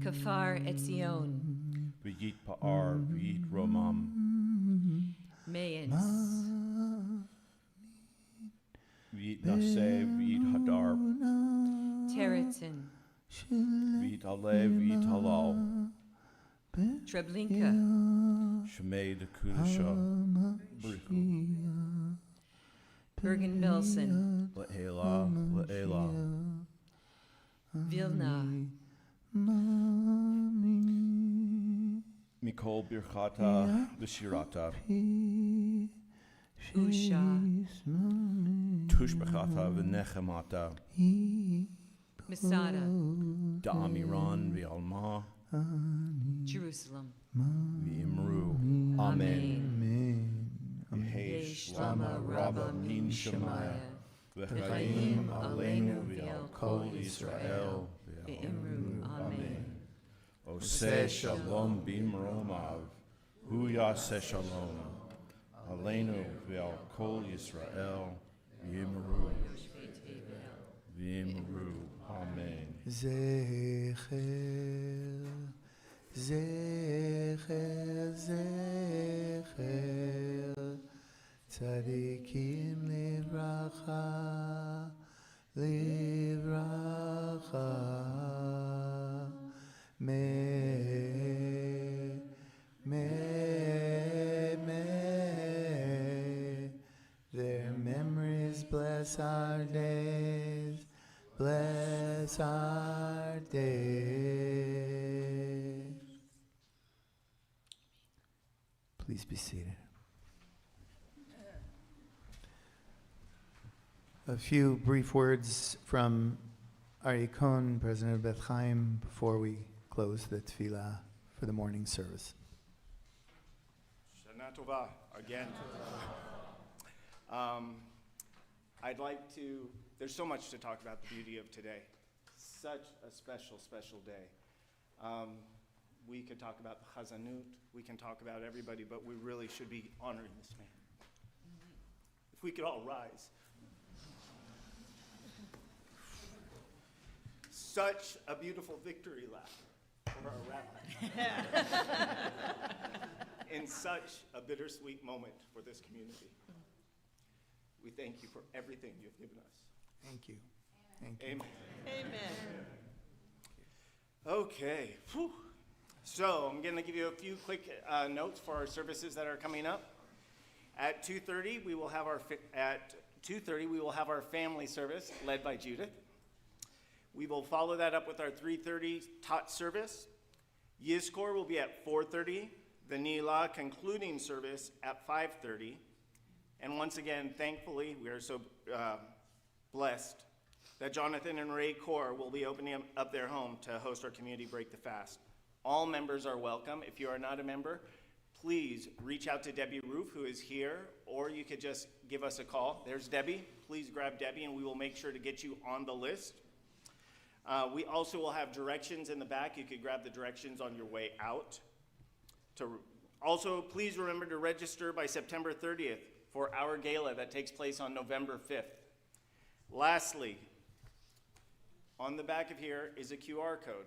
Kafar Etzion, V'yit Pa'ar V'yit Romam Mayans, V'yit Naseh V'yit Hadar Teretzin, V'yit Alev V'yit Halal Treblinka, Shmei de Kudasha Brichu Bergen-Belsen, Le'ela Le'ela Vilna, Mikol Birchata V'shirata Usha, Tushbechata V'nechemata Masada, Da'amiran V'alma Jerusalem. V'imru. Amen. Yehei Shlama Rabba Min Shemaya V'chaim Aleinu V'al Kol Yisrael V'imru. Amen. Oseh Shalom B'imromav Hu Yaseh Shalom Aleinu V'al Kol Yisrael V'imru. V'imru. Amen. Zecher, Zecher, Zecher, Tzadikim Livracha, Livracha, Me, their memories bless our days. Bless our day. Please be seated. A few brief words from Aryeh Cohn, President of Beth Chaim, before we close the tefillah for the morning service. Shana Tova again. I'd like to, there's so much to talk about the beauty of today. Such a special, special day. We could talk about the Chazanut, we can talk about everybody, but we really should be honoring this man. If we could all rise. Such a beautiful victory lap for our rabbi. In such a bittersweet moment for this community. We thank you for everything you've given us. Thank you. Thank you. Amen. Amen. Okay. Whew. So I'm going to give you a few quick notes for our services that are coming up. At 2:30 we will have our family service led by Judith. We will follow that up with our 3:30 Tot service. Yizkor will be at 4:30. The Nila concluding service at 5:30. And once again, thankfully, we are so blessed that Jonathan and Ray Kaur will be opening up their home to host our community Break the Fast. All members are welcome. If you are not a member, please reach out to Debbie Roof, who is here, or you could just give us a call. There's Debbie. Please grab Debbie, and we will make sure to get you on the list. We also will have directions in the back. You could grab the directions on your way out. Also, please remember to register by September 30th for our gala that takes place on November 5th. Lastly, on the back of here is a QR code.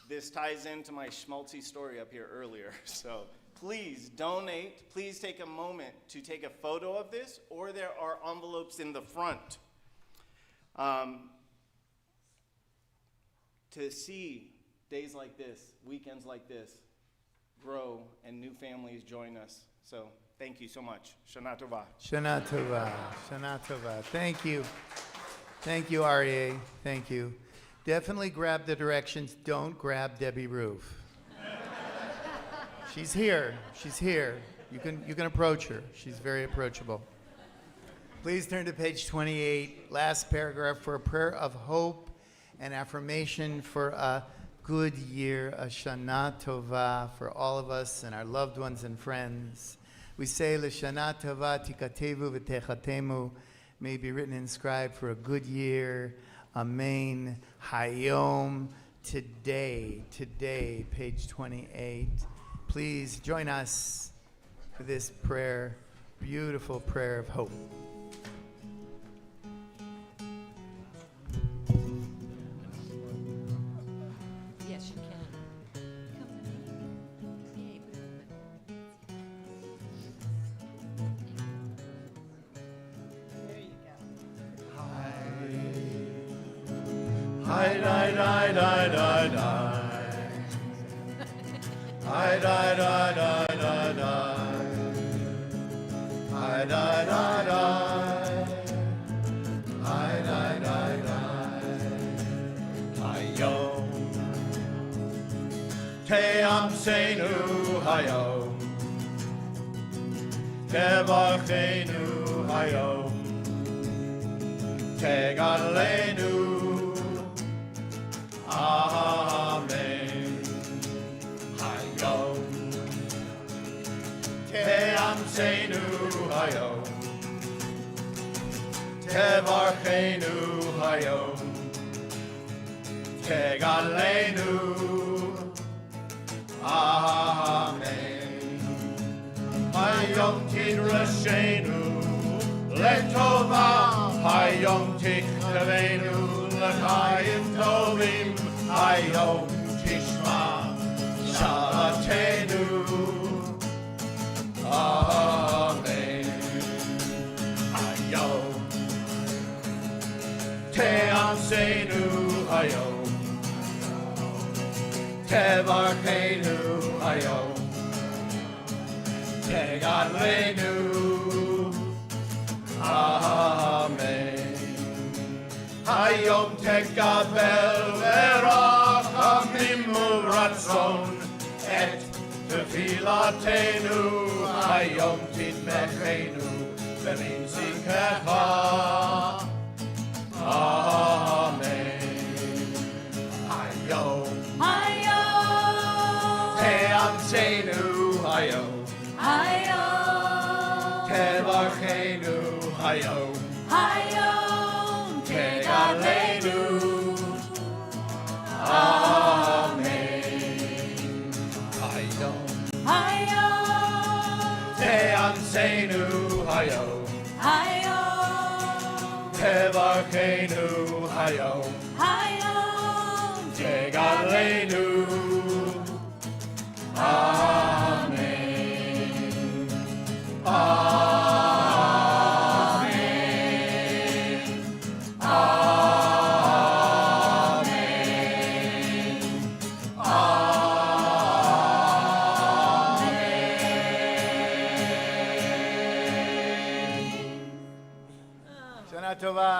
This ties into my schmaltzy story up here earlier. So please donate. Please take a moment to take a photo of this, or there are envelopes in the front. To see days like this, weekends like this, grow and new families join us. So thank you so much. Shana Tova. Shana Tova. Shana Tova. Thank you. Thank you, Aryeh. Thank you. Definitely grab the directions. Don't grab Debbie Roof. She's here. She's here. You can approach her. She's very approachable. Please turn to page 28. Last paragraph for a prayer of hope and affirmation for a good year, a Shana Tova for all of us and our loved ones and friends. We say, L'shana tova tikatevu v'techatemu, may be written and inscribed for a good year. Amen. Hayom, today, page 28. Please join us for this prayer, beautiful prayer of hope. Yes, you can. There you go. Hi, die, die, die, die, die. Hi, die, die, die, die, die. Hi, die, die, die. Hi, die, die, die. Hayom. Te'am seinu hayom. Tevarchenu hayom. Tegalenu. Amen. Hayom. Te'amseinu hayom. Tevarchenu hayom. Tegalenu. Amen. Hayom tidrashenu letova. Hayom tichravenu l'chaim tovim. Hayom tishma shalatenu. Amen. Hayom te'amseinu hayom. Tevarchenu hayom. Tegadlenu. Amen. Hayom tekabel verachamim uratzon et tefilatenu. Hayom titmechenu b'minzikecha. Amen. Hayom te'amseinu hayom. Tevarchenu hayom. Tegalenu. Amen. Hayom te'amseinu hayom. Tevarchenu hayom. Tegalenu. Amen. Amen. Amen. Shana tova.